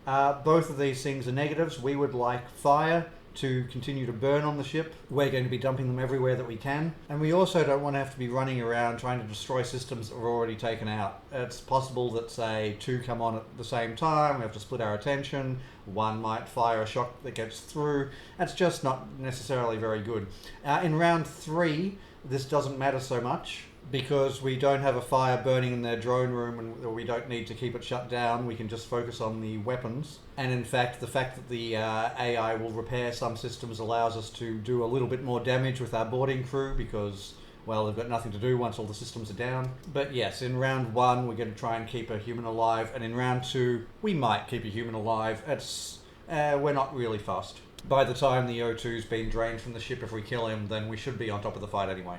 Both of these things are negatives. We would like fire to continue to burn on the ship. We're going to be dumping them everywhere that we can. And we also don't want to have to be running around trying to destroy systems that are already taken out. It's possible that, say, 2 come on at the same time. We have to split our attention. 1 might fire a shot that gets through. That's just not necessarily very good. In round 3, this doesn't matter so much, because we don't have a fire burning in their drone room and we don't need to keep it shut down. We can just focus on the weapons. And in fact, the fact that the AI will repair some systems allows us to do a little bit more damage with our boarding crew, because well, they've got nothing to do once all the systems are down. But yes, in round 1 we're going to try and keep a human alive, and in round 2 we might keep a human alive. We're not really fast. By the time the O2's been drained from the ship, if we kill him, then we should be on top of the fight anyway.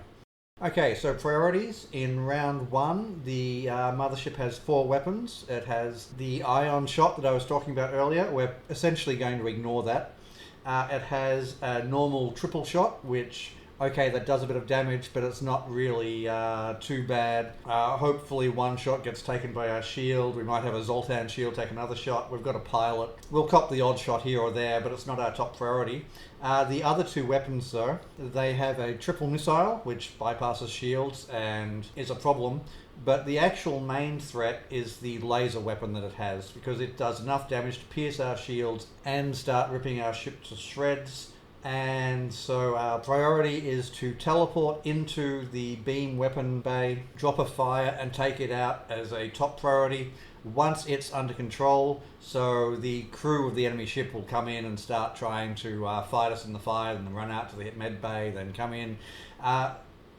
Okay, so priorities. In round 1, the mothership has 4 weapons. It has the ion shot that I was talking about earlier. We're essentially going to ignore that. It has a normal triple shot, which, okay, that does a bit of damage, but it's not really too bad. Hopefully one shot gets taken by our shield. We might have a Zoltan shield take another shot. We've got a pilot. We'll cop the odd shot here or there, but it's not our top priority. The other 2 weapons, though, they have a triple missile, which bypasses shields and is a problem. But the actual main threat is the laser weapon that it has, because it does enough damage to pierce our shields and start ripping our ship to shreds. And so our priority is to teleport into the beam weapon bay, drop a fire and take it out as a top priority once it's under control. So the crew of the enemy ship will come in and start trying to fight us in the fire, and then run out to the med bay, then come in.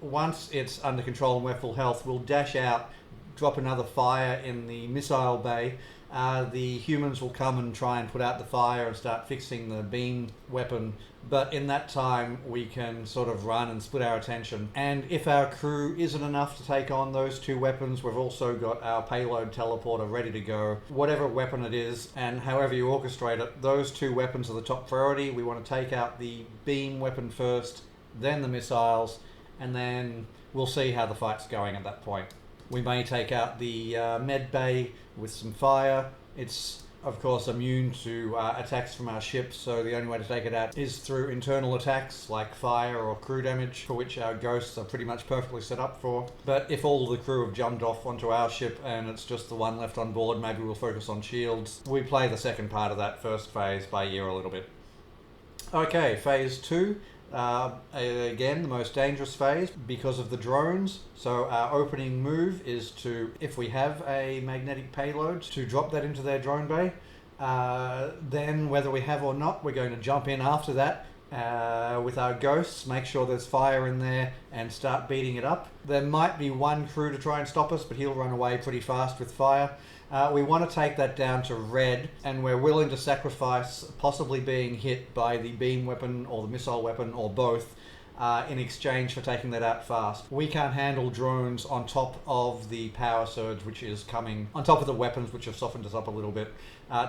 Once it's under control and we're full health, we'll dash out, drop another fire in the missile bay. The humans will come and try and put out the fire and start fixing the beam weapon, but in that time we can sort of run and split our attention. And if our crew isn't enough to take on those 2 weapons, we've also got our payload teleporter ready to go. Whatever weapon it is and however you orchestrate it, those 2 weapons are the top priority. We want to take out the beam weapon first, then the missiles, and then we'll see how the fight's going at that point. We may take out the med bay with some fire. It's, of course, immune to attacks from our ship, so the only way to take it out is through internal attacks like fire or crew damage, for which our ghosts are pretty much perfectly set up for. But if all the crew have jumped off onto our ship and it's just the one left on board, maybe we'll focus on shields. We play the second part of that first phase by ear a little bit. Okay, phase 2. Again, the most dangerous phase because of the drones. So our opening move is to, if we have a magnetic payload, to drop that into their drone bay. Then whether we have or not, we're going to jump in after that with our ghosts, make sure there's fire in there and start beating it up. There might be one crew to try and stop us, but he'll run away pretty fast with fire. We want to take that down to red, and we're willing to sacrifice possibly being hit by the beam weapon or the missile weapon or both in exchange for taking that out fast. We can't handle drones on top of the power surge which is coming, on top of the weapons which have softened us up a little bit.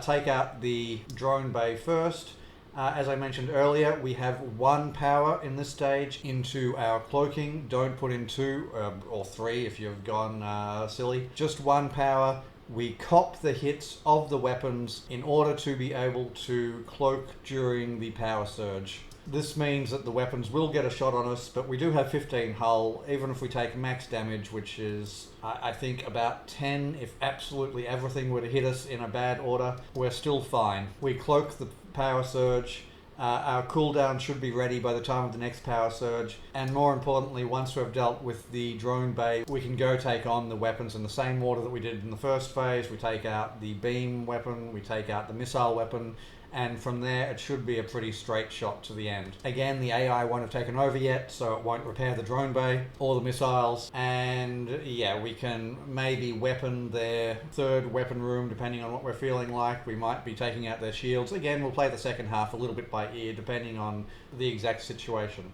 Take out the drone bay first. As I mentioned earlier, we have 1 power in this stage into our cloaking. Don't put in 2 or 3 if you've gone silly. Just 1 power. We cop the hits of the weapons in order to be able to cloak during the power surge. This means that the weapons will get a shot on us, but we do have 15 hull, even if we take max damage, which is, I think, about 10. If absolutely everything were to hit us in a bad order, we're still fine. We cloak the power surge. Our cooldown should be ready by the time of the next power surge, and more importantly, once we've dealt with the drone bay, we can go take on the weapons in the same order that we did in the first phase. We take out the beam weapon, we take out the missile weapon, and from there it should be a pretty straight shot to the end. Again, the AI won't have taken over yet, so it won't repair the drone bay or the missiles, and yeah, we can maybe weapon their 3rd weapon room depending on what we're feeling like. We might be taking out their shields. Again, we'll play the second half a little bit by ear depending on the exact situation.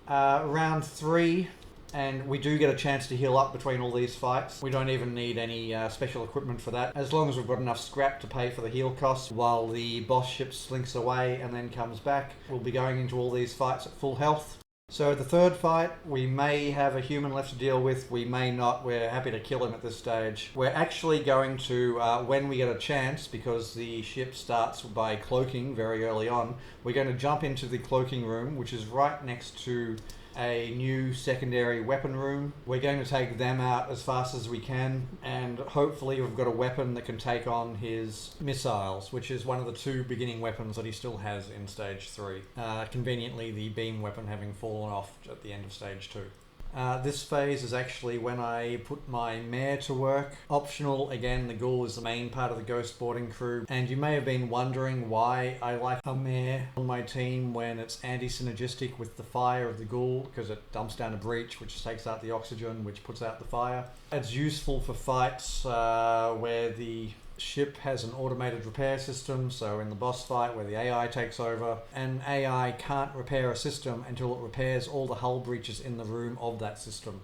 Round 3. And we do get a chance to heal up between all these fights. We don't even need any special equipment for that, as long as we've got enough scrap to pay for the heal costs while the boss ship slinks away and then comes back. We'll be going into all these fights at full health. So the 3rd fight, we may have a human left to deal with, we may not. We're happy to kill him at this stage. We're actually going to, when we get a chance, because the ship starts by cloaking very early on, we're going to jump into the cloaking room, which is right next to a new secondary weapon room. We're going to take them out as fast as we can, and hopefully we've got a weapon that can take on his missiles, which is one of the 2 beginning weapons that he still has in stage 3. Conveniently, the beam weapon having fallen off at the end of stage 2. This phase is actually when I put my mare to work. Optional, again, the ghoul is the main part of the ghost boarding crew, and you may have been wondering why I like a mare on my team when it's anti-synergistic with the fire of the ghoul, because it dumps down a breach, which takes out the oxygen, which puts out the fire. It's useful for fights where the ship has an automated repair system, so in the boss fight where the AI takes over, an AI can't repair a system until it repairs all the hull breaches in the room of that system.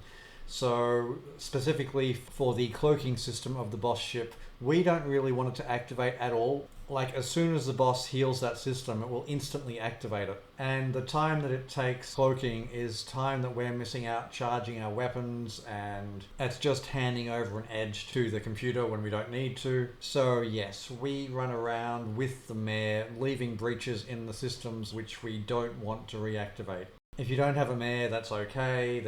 So specifically for the cloaking system of the boss ship, we don't really want it to activate at all. Like, as soon as the boss heals that system, it will instantly activate it. And the time that it takes cloaking is time that we're missing out charging our weapons, and it's just handing over an edge to the computer when we don't need to. So yes, we run around with the mare, leaving breaches in the systems which we don't want to reactivate. If you don't have a mare, that's okay.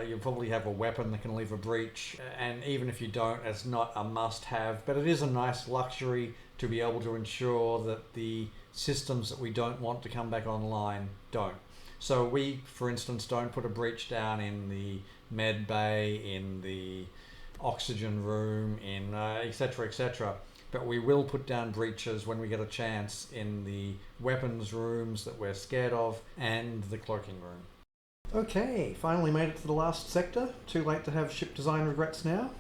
You'll probably have a weapon that can leave a breach, and even if you don't, it's not a must-have, but it is a nice luxury to be able to ensure that the systems that we don't want to come back online don't. So we, for instance, don't put a breach down in the med bay, in the oxygen room, in etc, etc. But we will put down breaches when we get a chance in the weapons rooms that we're scared of and the cloaking room. Okay, finally made it to the last sector. Too late to have ship design regrets now.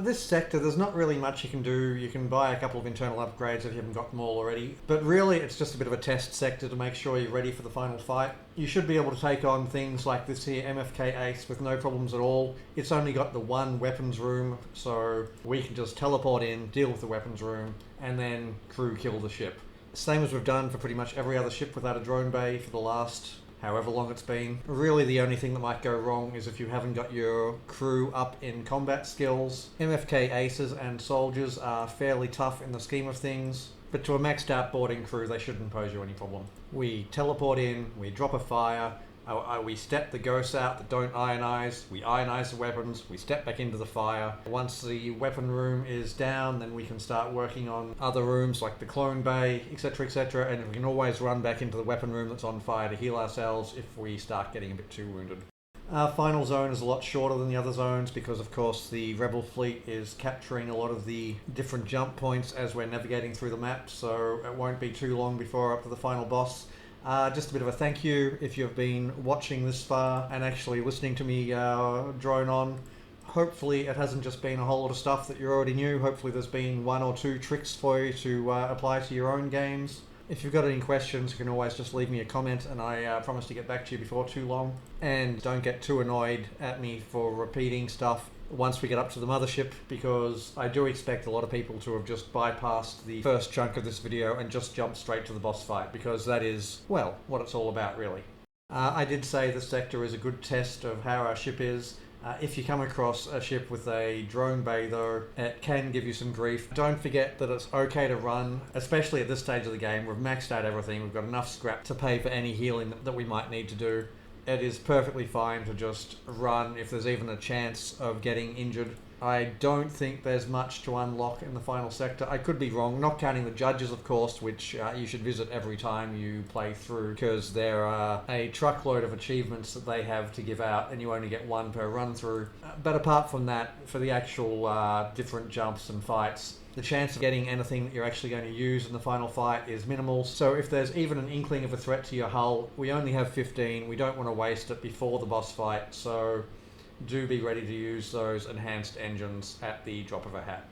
This sector, there's not really much you can do. You can buy a couple of internal upgrades if you haven't got them all already. But really, it's just a bit of a test sector to make sure you're ready for the final fight. You should be able to take on things like this here MFK Ace with no problems at all. It's only got the one weapons room, so we can just teleport in, deal with the weapons room, and then crew kill the ship. Same as we've done for pretty much every other ship without a drone bay for the last however long it's been. Really the only thing that might go wrong is if you haven't got your crew up in combat skills. MFK aces and soldiers are fairly tough in the scheme of things, but to a maxed out boarding crew they shouldn't pose you any problem. We teleport in, we drop a fire, we step the ghosts out that don't ionize, we ionize the weapons, we step back into the fire. Once the weapon room is down, then we can start working on other rooms like the clone bay, etc, etc, and we can always run back into the weapon room that's on fire to heal ourselves if we start getting a bit too wounded. Our final zone is a lot shorter than the other zones because of course the rebel fleet is capturing a lot of the different jump points as we're navigating through the map, so it won't be too long before we're up to the final boss. Just a bit of a thank you if you've been watching this far and actually listening to me drone on. Hopefully it hasn't just been a whole lot of stuff that you already knew. Hopefully there's been one or two tricks for you to apply to your own games. If you've got any questions, you can always just leave me a comment and I promise to get back to you before too long. And don't get too annoyed at me for repeating stuff once we get up to the mothership, because I do expect a lot of people to have just bypassed the first chunk of this video and just jumped straight to the boss fight, because that is, well, what it's all about really. I did say the sector is a good test of how our ship is. If you come across a ship with a drone bay though, it can give you some grief. Don't forget that it's okay to run, especially at this stage of the game. We've maxed out everything, we've got enough scrap to pay for any healing that we might need to do. It is perfectly fine to just run if there's even a chance of getting injured. I don't think there's much to unlock in the final sector. I could be wrong, not counting the judges of course, which you should visit every time you play through, because there are a truckload of achievements that they have to give out and you only get one per run through. But apart from that, for the actual different jumps and fights, the chance of getting anything that you're actually going to use in the final fight is minimal. So if there's even an inkling of a threat to your hull, we only have 15, we don't want to waste it before the boss fight, so do be ready to use those enhanced engines at the drop of a hat.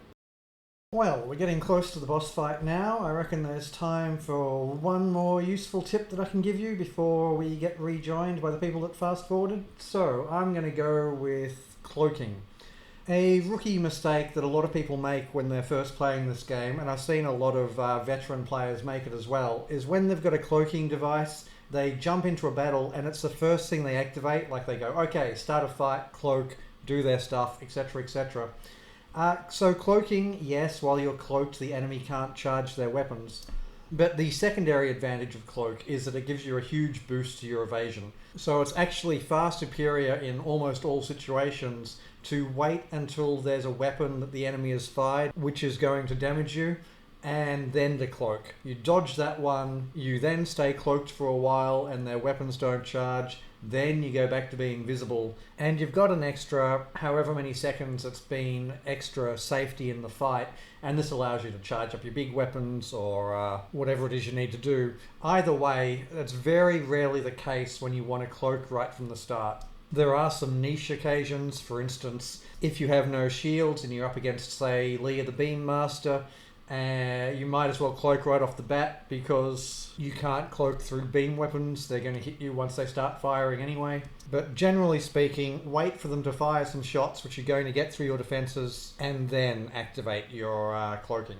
Well, we're getting close to the boss fight now. I reckon there's time for one more useful tip that I can give you before we get rejoined by the people that fast forwarded. So I'm going to go with cloaking. A rookie mistake that a lot of people make when they're first playing this game, and I've seen a lot of veteran players make it as well, is when they've got a cloaking device, they jump into a battle and it's the first thing they activate. Like they go, okay, start a fight, cloak, do their stuff, etc, etc. So cloaking, yes, while you're cloaked the enemy can't charge their weapons. But the secondary advantage of cloak is that it gives you a huge boost to your evasion. So it's actually far superior in almost all situations to wait until there's a weapon that the enemy has fired which is going to damage you, and then to cloak. You dodge that one, you then stay cloaked for a while and their weapons don't charge, then you go back to being visible, and you've got an extra however many seconds it's been extra safety in the fight, and this allows you to charge up your big weapons or whatever it is you need to do. Either way, that's very rarely the case when you want to cloak right from the start. There are some niche occasions. For instance, if you have no shields and you're up against, say, Leah the Beam Master, you might as well cloak right off the bat, because you can't cloak through beam weapons. They're going to hit you once they start firing anyway. But generally speaking, wait for them to fire some shots which are going to get through your defenses, and then activate your cloaking.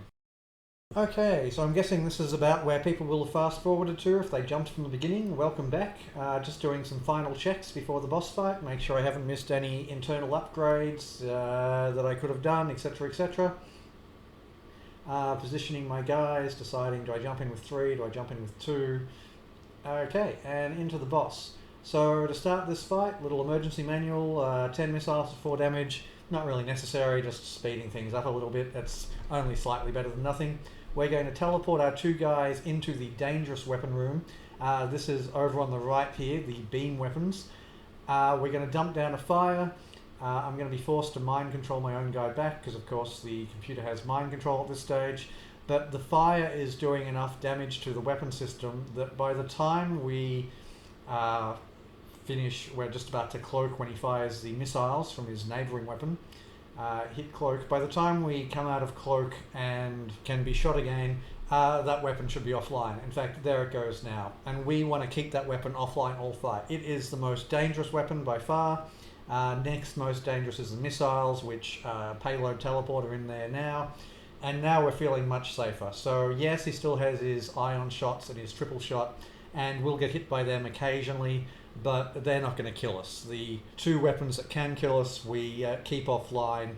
Okay, so I'm guessing this is about where people will have fast forwarded to if they jumped from the beginning. Welcome back. Just doing some final checks before the boss fight. Make sure I haven't missed any internal upgrades that I could have done, etc, etc. Positioning my guys, deciding do I jump in with 3, do I jump in with 2. Okay, and into the boss. So to start this fight, little emergency manual, 10 missiles for 4 damage. Not really necessary, just speeding things up a little bit. That's only slightly better than nothing. We're going to teleport our 2 guys into the dangerous weapon room. This is over on the right here, the beam weapons. We're going to dump down a fire. I'm going to be forced to mind control my own guy back, because of course the computer has mind control at this stage. But the fire is doing enough damage to the weapon system that by the time we finish, we're just about to cloak when he fires the missiles from his neighbouring weapon. Hit cloak. By the time we come out of cloak and can be shot again, that weapon should be offline. In fact, there it goes now. And we want to keep that weapon offline all fight. It is the most dangerous weapon by far. Next most dangerous is the missiles, which payload teleporter in there now. And now we're feeling much safer. So yes, he still has his ion shots and his triple shot, and we'll get hit by them occasionally, but they're not going to kill us. The 2 weapons that can kill us, we keep offline,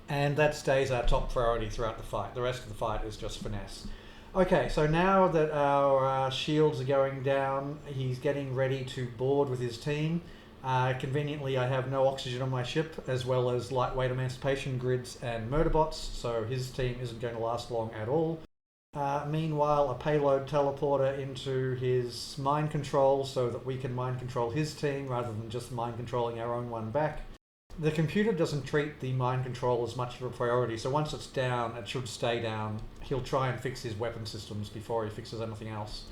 and that stays our top priority throughout the fight. The rest of the fight is just finesse. Okay, so now that our shields are going down, he's getting ready to board with his team. Conveniently, I have no oxygen on my ship, as well as lightweight emancipation grids and murderbots, so his team isn't going to last long at all. Meanwhile, a payload teleporter into his mind control so that we can mind control his team rather than just mind controlling our own one back. The computer doesn't treat the mind control as much of a priority, so once it's down, it should stay down. He'll try and fix his weapon systems before he fixes anything else.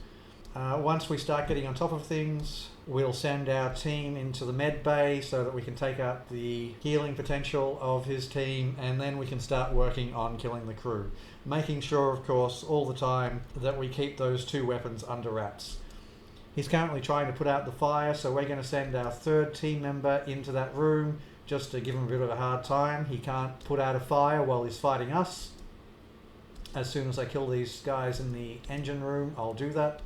Once we start getting on top of things, we'll send our team into the med bay so that we can take out the healing potential of his team, and then we can start working on killing the crew. Making sure, of course, all the time that we keep those 2 weapons under wraps. He's currently trying to put out the fire, so we're going to send our 3rd team member into that room just to give him a bit of a hard time. He can't put out a fire while he's fighting us. As soon as I kill these guys in the engine room, I'll do that.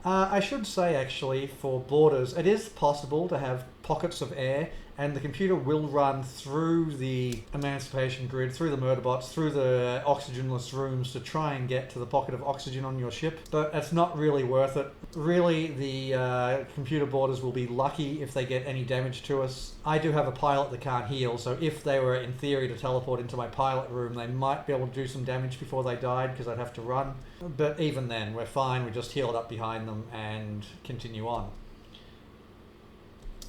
I should say, actually, for borders, it is possible to have pockets of air, and the computer will run through the emancipation grid, through the murderbots, through the oxygenless rooms to try and get to the pocket of oxygen on your ship, but it's not really worth it. Really, the computer borders will be lucky if they get any damage to us. I do have a pilot that can't heal, so if they were in theory to teleport into my pilot room, they might be able to do some damage before they died, because I'd have to run. But even then, we're fine. We just heal it up behind them and continue on.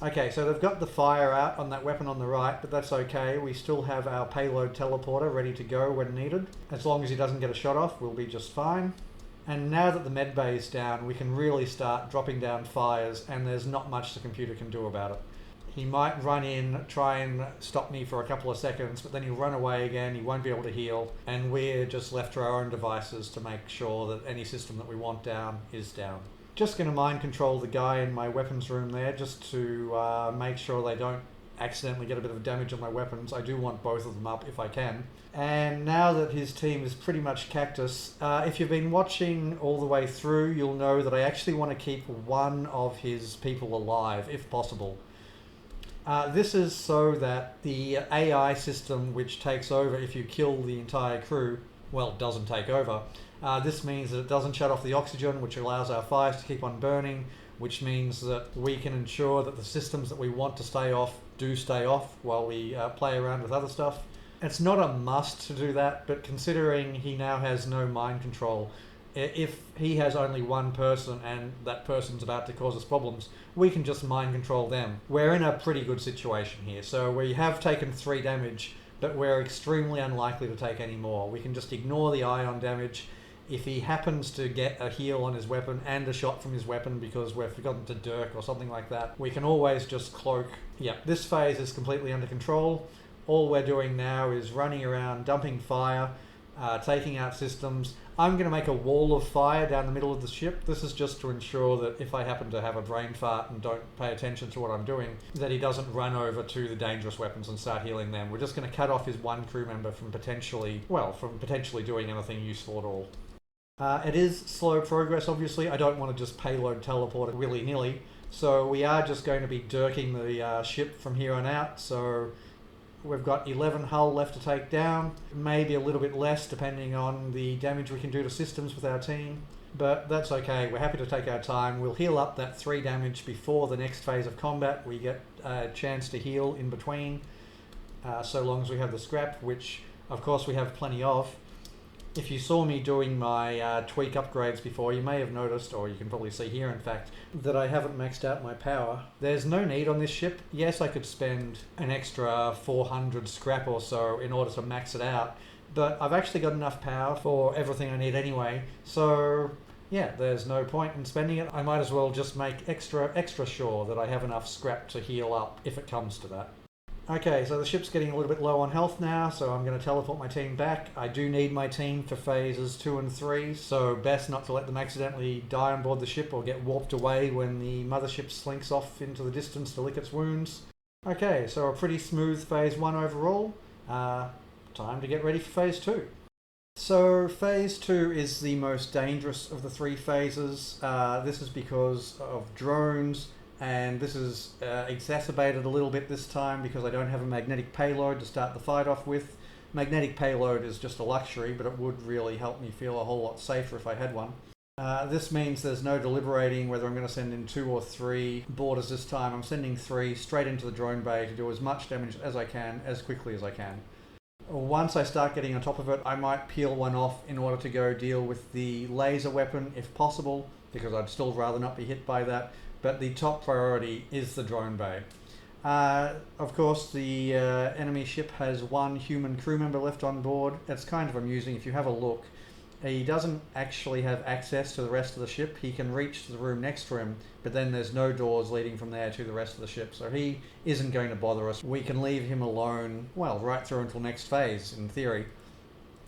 Okay, so they've got the fire out on that weapon on the right, but that's okay. We still have our payload teleporter ready to go when needed. As long as he doesn't get a shot off, we'll be just fine. And now that the med bay is down, we can really start dropping down fires, and there's not much the computer can do about it. He might run in, try and stop me for a couple of seconds, but then he'll run away again, he won't be able to heal, and we're just left to our own devices to make sure that any system that we want down is down. Just going to mind control the guy in my weapons room there, just to make sure they don't accidentally get a bit of damage on my weapons. I do want both of them up if I can. And now that his team is pretty much cactus, if you've been watching all the way through, you'll know that I actually want to keep one of his people alive, if possible. This is so that the AI system, which takes over if you kill the entire crew, well, doesn't take over. This means that it doesn't shut off the oxygen, which allows our fires to keep on burning, which means that we can ensure that the systems that we want to stay off do stay off while we play around with other stuff. It's not a must to do that, but considering he now has no mind control, if he has only one person and that person's about to cause us problems, we can just mind control them. We're in a pretty good situation here. So we have taken 3 damage, but we're extremely unlikely to take any more. We can just ignore the ion damage. If he happens to get a heal on his weapon and a shot from his weapon because we've forgotten to dirk or something like that, we can always just cloak. Yeah, this phase is completely under control. All we're doing now is running around, dumping fire, taking out systems. I'm going to make a wall of fire down the middle of the ship. This is just to ensure that if I happen to have a brain fart and don't pay attention to what I'm doing, that he doesn't run over to the dangerous weapons and start healing them. We're just going to cut off his one crew member from potentially doing anything useful at all. It is slow progress, obviously. I don't want to just payload teleport it willy-nilly. So we are just going to be dirking the ship from here on out. So we've got 11 hull left to take down. Maybe a little bit less depending on the damage we can do to systems with our team. But that's okay. We're happy to take our time. We'll heal up that 3 damage before the next phase of combat. We get a chance to heal in between, so long as we have the scrap, which of course we have plenty of. If you saw me doing my tweak upgrades before, you may have noticed, or you can probably see here in fact, that I haven't maxed out my power. There's no need on this ship. Yes, I could spend an extra 400 scrap or so in order to max it out, but I've actually got enough power for everything I need anyway, so yeah, there's no point in spending it. I might as well just make extra sure that I have enough scrap to heal up if it comes to that. Okay, so the ship's getting a little bit low on health now, so I'm going to teleport my team back. I do need my team for phases 2 and 3, so best not to let them accidentally die on board the ship or get warped away when the mothership slinks off into the distance to lick its wounds. Okay, so a pretty smooth phase 1 overall. Time to get ready for phase 2. So phase 2 is the most dangerous of the 3 phases. This is because of drones. And this is exacerbated a little bit this time because I don't have a magnetic payload to start the fight off with. Magnetic payload is just a luxury, but it would really help me feel a whole lot safer if I had one. This means there's no deliberating whether I'm going to send in 2 or 3 boarders this time. I'm sending 3 straight into the drone bay to do as much damage as I can, as quickly as I can. Once I start getting on top of it, I might peel one off in order to go deal with the laser weapon if possible, because I'd still rather not be hit by that. But the top priority is the drone bay. Of course, the enemy ship has 1 human crew member left on board. It's kind of amusing if you have a look. He doesn't actually have access to the rest of the ship. He can reach to the room next to him, but then there's no doors leading from there to the rest of the ship. So he isn't going to bother us. We can leave him alone, well, right through until next phase, in theory.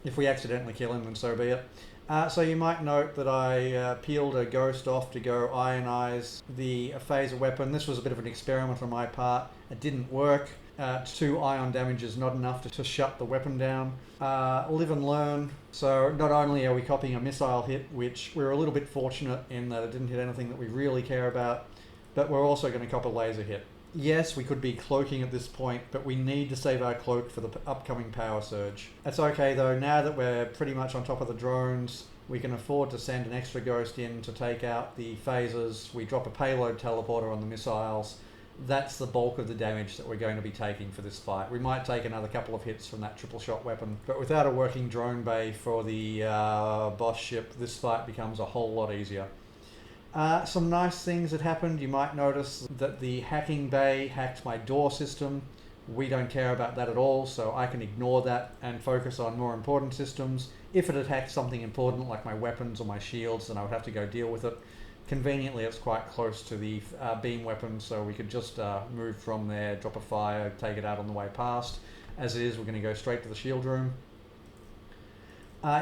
If we accidentally kill him, then so be it. So you might note that I peeled a ghost off to go ionize the phaser weapon. This was a bit of an experiment on my part. It didn't work. 2 ion damage is not enough to shut the weapon down. Live and learn. So not only are we copying a missile hit, which we're a little bit fortunate in that it didn't hit anything that we really care about, but we're also going to cop a laser hit. Yes, we could be cloaking at this point, but we need to save our cloak for the upcoming power surge. That's okay though, now that we're pretty much on top of the drones, we can afford to send an extra ghost in to take out the phasers. We drop a payload teleporter on the missiles. That's the bulk of the damage that we're going to be taking for this fight. We might take another couple of hits from that triple shot weapon, but without a working drone bay for the boss ship, this fight becomes a whole lot easier. Some nice things that happened. You might notice that the hacking bay hacked my door system. We don't care about that at all, so I can ignore that and focus on more important systems. If it had hacked something important like my weapons or my shields, then I would have to go deal with it. Conveniently, it's quite close to the beam weapon, so we could just move from there, drop a fire, take it out on the way past. As it is, we're going to go straight to the shield room.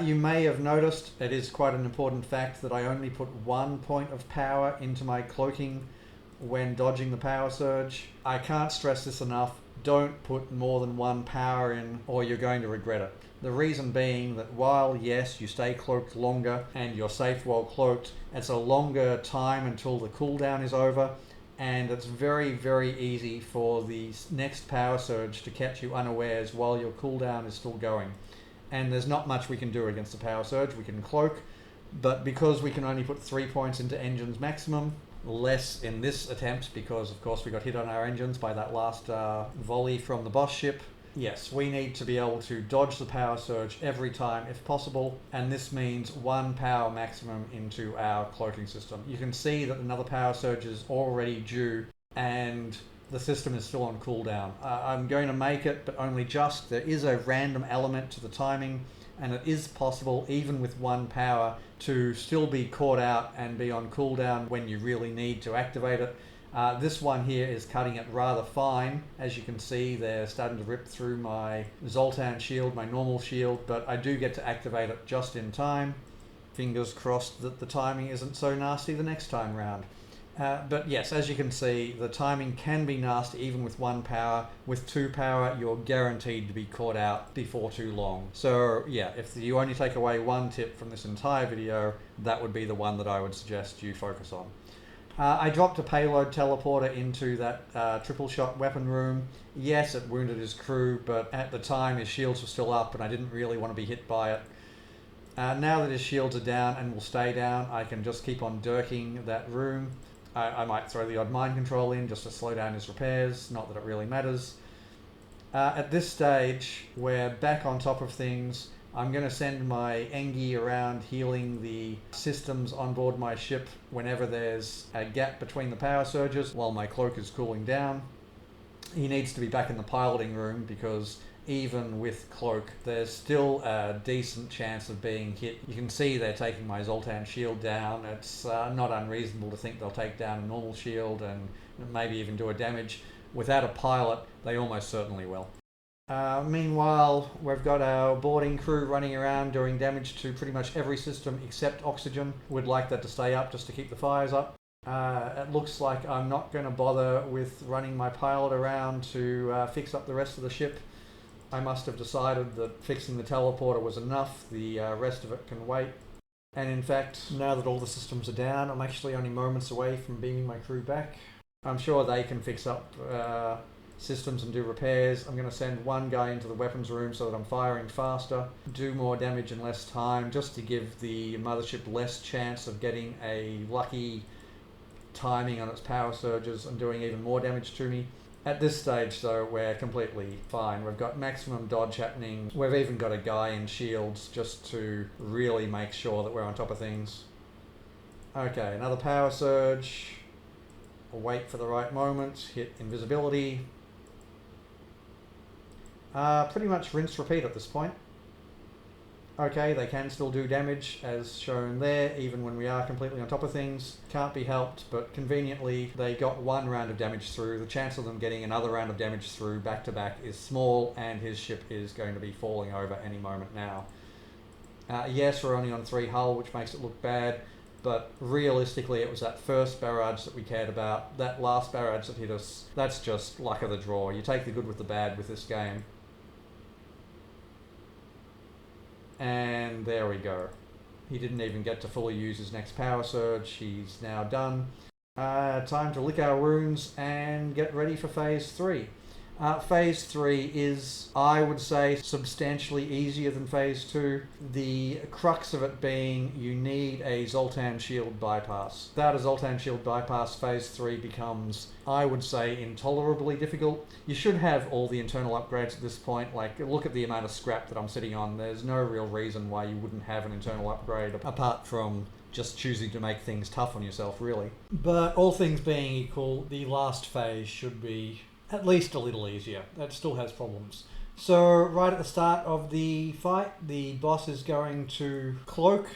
You may have noticed, it is quite an important fact, that I only put 1 point of power into my cloaking when dodging the power surge. I can't stress this enough. Don't put more than 1 power in or you're going to regret it. The reason being that while, yes, you stay cloaked longer and you're safe while cloaked, it's a longer time until the cooldown is over, and it's very, very easy for the next power surge to catch you unawares while your cooldown is still going. And there's not much we can do against the power surge. We can cloak, but because we can only put 3 points into engines maximum, less in this attempt because of course we got hit on our engines by that last volley from the boss ship, Yes, we need to be able to dodge the power surge every time if possible, and this means 1 power maximum into our cloaking system. You can see that another power surge is already due, and the system is still on cooldown. I'm going to make it, but only just. There is a random element to the timing, and it is possible, even with 1 power, to still be caught out and be on cooldown when you really need to activate it. This one here is cutting it rather fine. As you can see, they're starting to rip through my Zoltan shield, my normal shield, but I do get to activate it just in time. Fingers crossed that the timing isn't so nasty the next time round. But yes, as you can see, the timing can be nasty even with 1 power. With 2 power, you're guaranteed to be caught out before too long. So yeah, if you only take away 1 tip from this entire video, that would be the one that I would suggest you focus on. I dropped a payload teleporter into that triple shot weapon room. Yes, it wounded his crew, but at the time his shields were still up and I didn't really want to be hit by it. Now that his shields are down and will stay down, I can just keep on dirking that room. I might throw the odd mind control in just to slow down his repairs, not that it really matters. At this stage, we're back on top of things. I'm going to send my Engi around healing the systems on board my ship whenever there's a gap between the power surges while my cloak is cooling down. He needs to be back in the piloting room because even with cloak, there's still a decent chance of being hit. You can see they're taking my Zoltan shield down. It's not unreasonable to think they'll take down a normal shield and maybe even do a damage. Without a pilot, they almost certainly will. Meanwhile, we've got our boarding crew running around doing damage to pretty much every system except oxygen. We'd like that to stay up just to keep the fires up. It looks like I'm not going to bother with running my pilot around to fix up the rest of the ship. I must have decided that fixing the teleporter was enough. The rest of it can wait. And in fact, now that all the systems are down, I'm actually only moments away from beaming my crew back. I'm sure they can fix up systems and do repairs. I'm going to send 1 guy into the weapons room so that I'm firing faster, do more damage in less time, just to give the mothership less chance of getting a lucky timing on its power surges and doing even more damage to me. At this stage though, we're completely fine. We've got maximum dodge happening. We've even got a guy in shields just to really make sure that we're on top of things. Okay, another power surge. We'll wait for the right moment, hit invisibility. Pretty much rinse repeat at this point. Okay, they can still do damage as shown there, even when we are completely on top of things. Can't be helped, but conveniently they got 1 round of damage through. The chance of them getting another round of damage through back to back is small, and his ship is going to be falling over any moment now. Yes, we're only on 3 hull, which makes it look bad, but realistically it was that first barrage that we cared about. That last barrage that hit us, that's just luck of the draw. You take the good with the bad with this game. And there we go. He didn't even get to fully use his next power surge. He's now done. Time to lick our wounds and get ready for phase 3. Phase 3 is, I would say, substantially easier than phase 2. The crux of it being you need a Zoltan shield bypass. Without a Zoltan shield bypass, phase 3 becomes, I would say, intolerably difficult. You should have all the internal upgrades at this point. Like, look at the amount of scrap that I'm sitting on. There's no real reason why you wouldn't have an internal upgrade apart from just choosing to make things tough on yourself, really. But all things being equal, the last phase should be at least a little easier. That still has problems. So right at the start of the fight, the boss is going to cloak.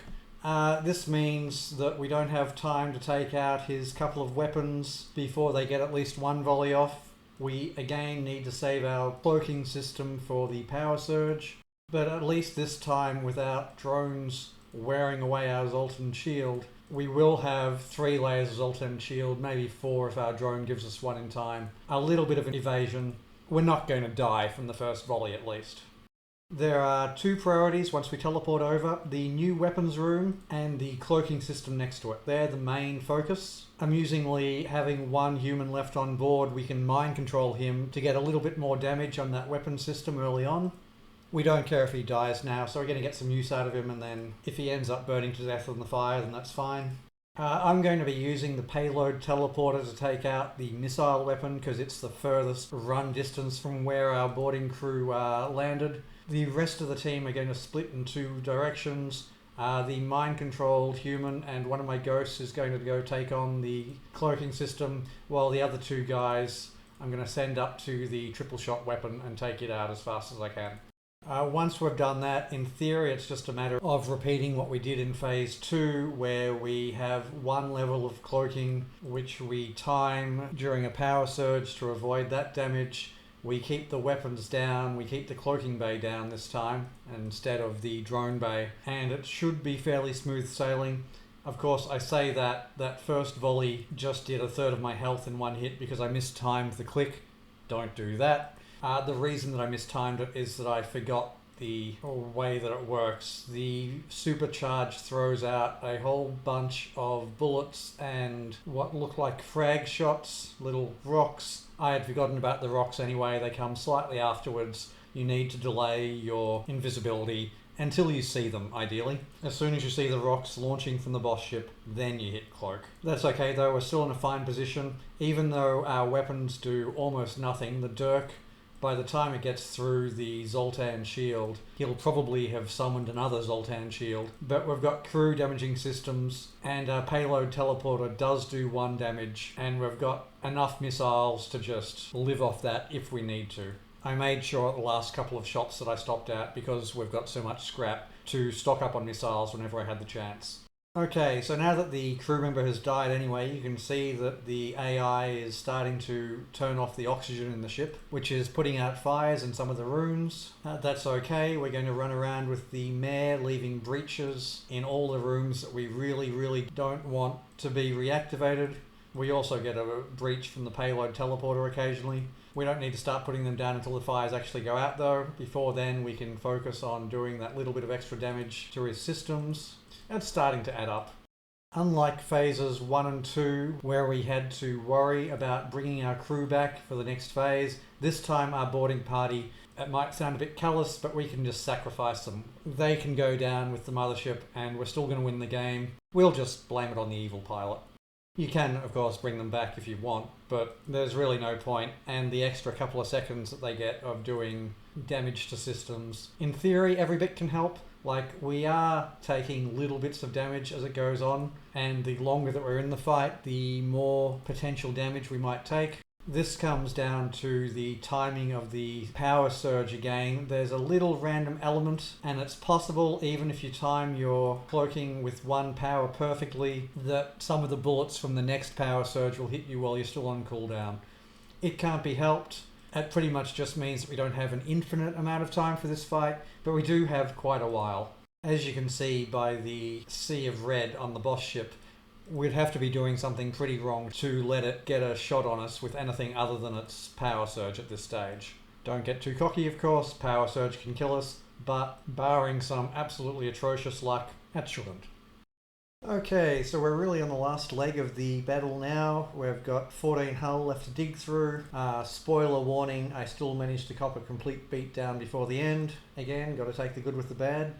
This means that we don't have time to take out his couple of weapons before they get at least 1 volley off. We again need to save our cloaking system for the power surge, but at least this time without drones wearing away our Zoltan shield, we will have 3 layers of Zoltan shield, maybe 4 if our drone gives us 1 in time. A little bit of an evasion. We're not going to die from the first volley at least. There are 2 priorities once we teleport over: the new weapons room and the cloaking system next to it. They're the main focus. Amusingly, having 1 human left on board, we can mind control him to get a little bit more damage on that weapon system early on. We don't care if he dies now, so we're going to get some use out of him, and then if he ends up burning to death on the fire, then that's fine. I'm going to be using the payload teleporter to take out the missile weapon because it's the furthest run distance from where our boarding crew landed. The rest of the team are going to split in two directions. The mind-controlled human and one of my ghosts is going to go take on the cloaking system, while the other two guys I'm going to send up to the triple shot weapon and take it out as fast as I can. Once we've done that, in theory, it's just a matter of repeating what we did in phase 2, where we have one level of cloaking which we time during a power surge to avoid that damage. We keep the weapons down, we keep the cloaking bay down this time instead of the drone bay, and it should be fairly smooth sailing. Of course, I say that first volley just did a third of my health in one hit because I mistimed the click. Don't do that. The reason that I mistimed it is that I forgot the way that it works. The supercharge throws out a whole bunch of bullets and what look like frag shots, little rocks. I had forgotten about the rocks anyway. They come slightly afterwards. You need to delay your invisibility until you see them, ideally. As soon as you see the rocks launching from the boss ship, then you hit cloak. That's okay though, we're still in a fine position. Even though our weapons do almost nothing, the Dirk, by the time it gets through the Zoltan shield, he'll probably have summoned another Zoltan shield. But we've got crew damaging systems, and our payload teleporter does do 1 damage, and we've got enough missiles to just live off that if we need to. I made sure at the last couple of shops that I stopped at, because we've got so much scrap, to stock up on missiles whenever I had the chance. Okay, so now that the crew member has died anyway, you can see that the AI is starting to turn off the oxygen in the ship, which is putting out fires in some of the rooms. That's okay, we're going to run around with the mare, leaving breaches in all the rooms that we really don't want to be reactivated. We also get a breach from the payload teleporter occasionally. We don't need to start putting them down until the fires actually go out though. Before then we can focus on doing that little bit of extra damage to his systems. It's starting to add up. Unlike phases 1 and 2, where we had to worry about bringing our crew back for the next phase, this time our boarding party, it might sound a bit callous, but we can just sacrifice them. They can go down with the mothership and we're still going to win the game. We'll just blame it on the evil pilot. You can, of course, bring them back if you want, but there's really no point, and the extra couple of seconds that they get of doing damage to systems, in theory, every bit can help. Like, we are taking little bits of damage as it goes on, and the longer that we're in the fight, the more potential damage we might take. This comes down to the timing of the power surge again. There's a little random element, and it's possible, even if you time your cloaking with 1 power perfectly, that some of the bullets from the next power surge will hit you while you're still on cooldown. It can't be helped. It pretty much just means that we don't have an infinite amount of time for this fight, but we do have quite a while. As you can see by the sea of red on the boss ship, we'd have to be doing something pretty wrong to let it get a shot on us with anything other than its power surge at this stage. Don't get too cocky, of course, power surge can kill us, but barring some absolutely atrocious luck, that shouldn't. Okay, so we're really on the last leg of the battle now. We've got 14 hull left to dig through. Spoiler warning, I still managed to cop a complete beatdown before the end. Again, got to take the good with the bad.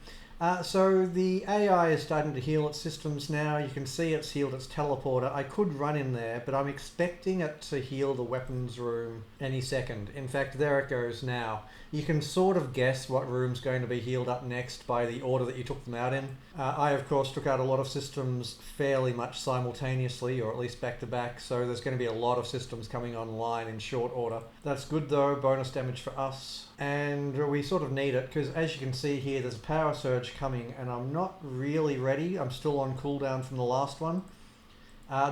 So the AI is starting to heal its systems now. You can see it's healed its teleporter. I could run in there, but I'm expecting it to heal the weapons room any second. In fact, there it goes now. You can sort of guess what room's going to be healed up next by the order that you took them out in. I, of course, took out a lot of systems fairly much simultaneously, or at least back to back, so there's going to be a lot of systems coming online in short order. That's good though, bonus damage for us. And we sort of need it, because as you can see here, there's a power surge coming, and I'm not really ready. I'm still on cooldown from the last one.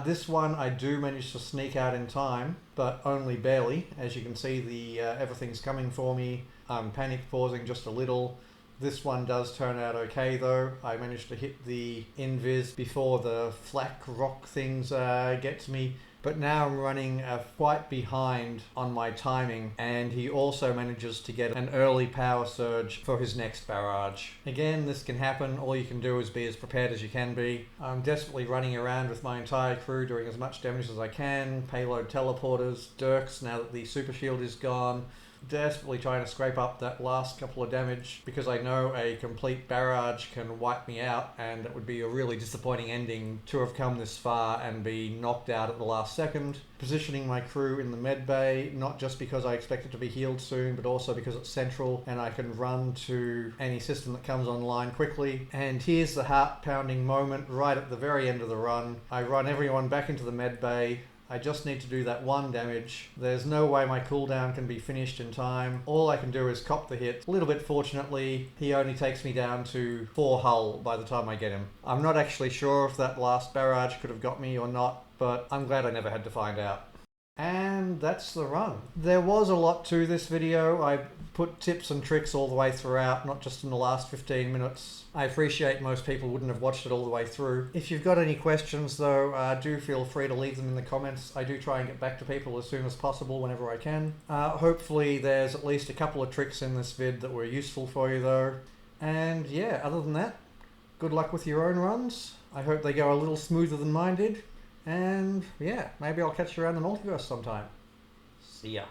This one I do manage to sneak out in time, but only barely. As you can see, everything's coming for me. I'm panic pausing just a little. This one does turn out okay though. I managed to hit the invis before the flak rock things get to me. But now I'm running quite behind on my timing, and he also manages to get an early power surge for his next barrage. Again, this can happen. All you can do is be as prepared as you can be. I'm desperately running around with my entire crew doing as much damage as I can. Payload teleporters, Dirks now that the super shield is gone. Desperately trying to scrape up that last couple of damage because I know a complete barrage can wipe me out, and it would be a really disappointing ending to have come this far and be knocked out at the last second. Positioning my crew in the med bay, not just because I expect it to be healed soon, but also because it's central and I can run to any system that comes online quickly. And here's the heart-pounding moment right at the very end of the run. I run everyone back into the med bay. I just need to do that 1 damage. There's no way my cooldown can be finished in time. All I can do is cop the hit. A little bit fortunately, he only takes me down to 4 hull by the time I get him. I'm not actually sure if that last barrage could have got me or not, but I'm glad I never had to find out. And that's the run. There was a lot to this video. I put tips and tricks all the way throughout, not just in the last 15 minutes. I appreciate most people wouldn't have watched it all the way through. If you've got any questions though, do feel free to leave them in the comments. I do try and get back to people as soon as possible whenever I can. Hopefully there's at least a couple of tricks in this vid that were useful for you though. And yeah, other than that, good luck with your own runs. I hope they go a little smoother than mine did. And yeah, maybe I'll catch you around the multiverse sometime. See ya.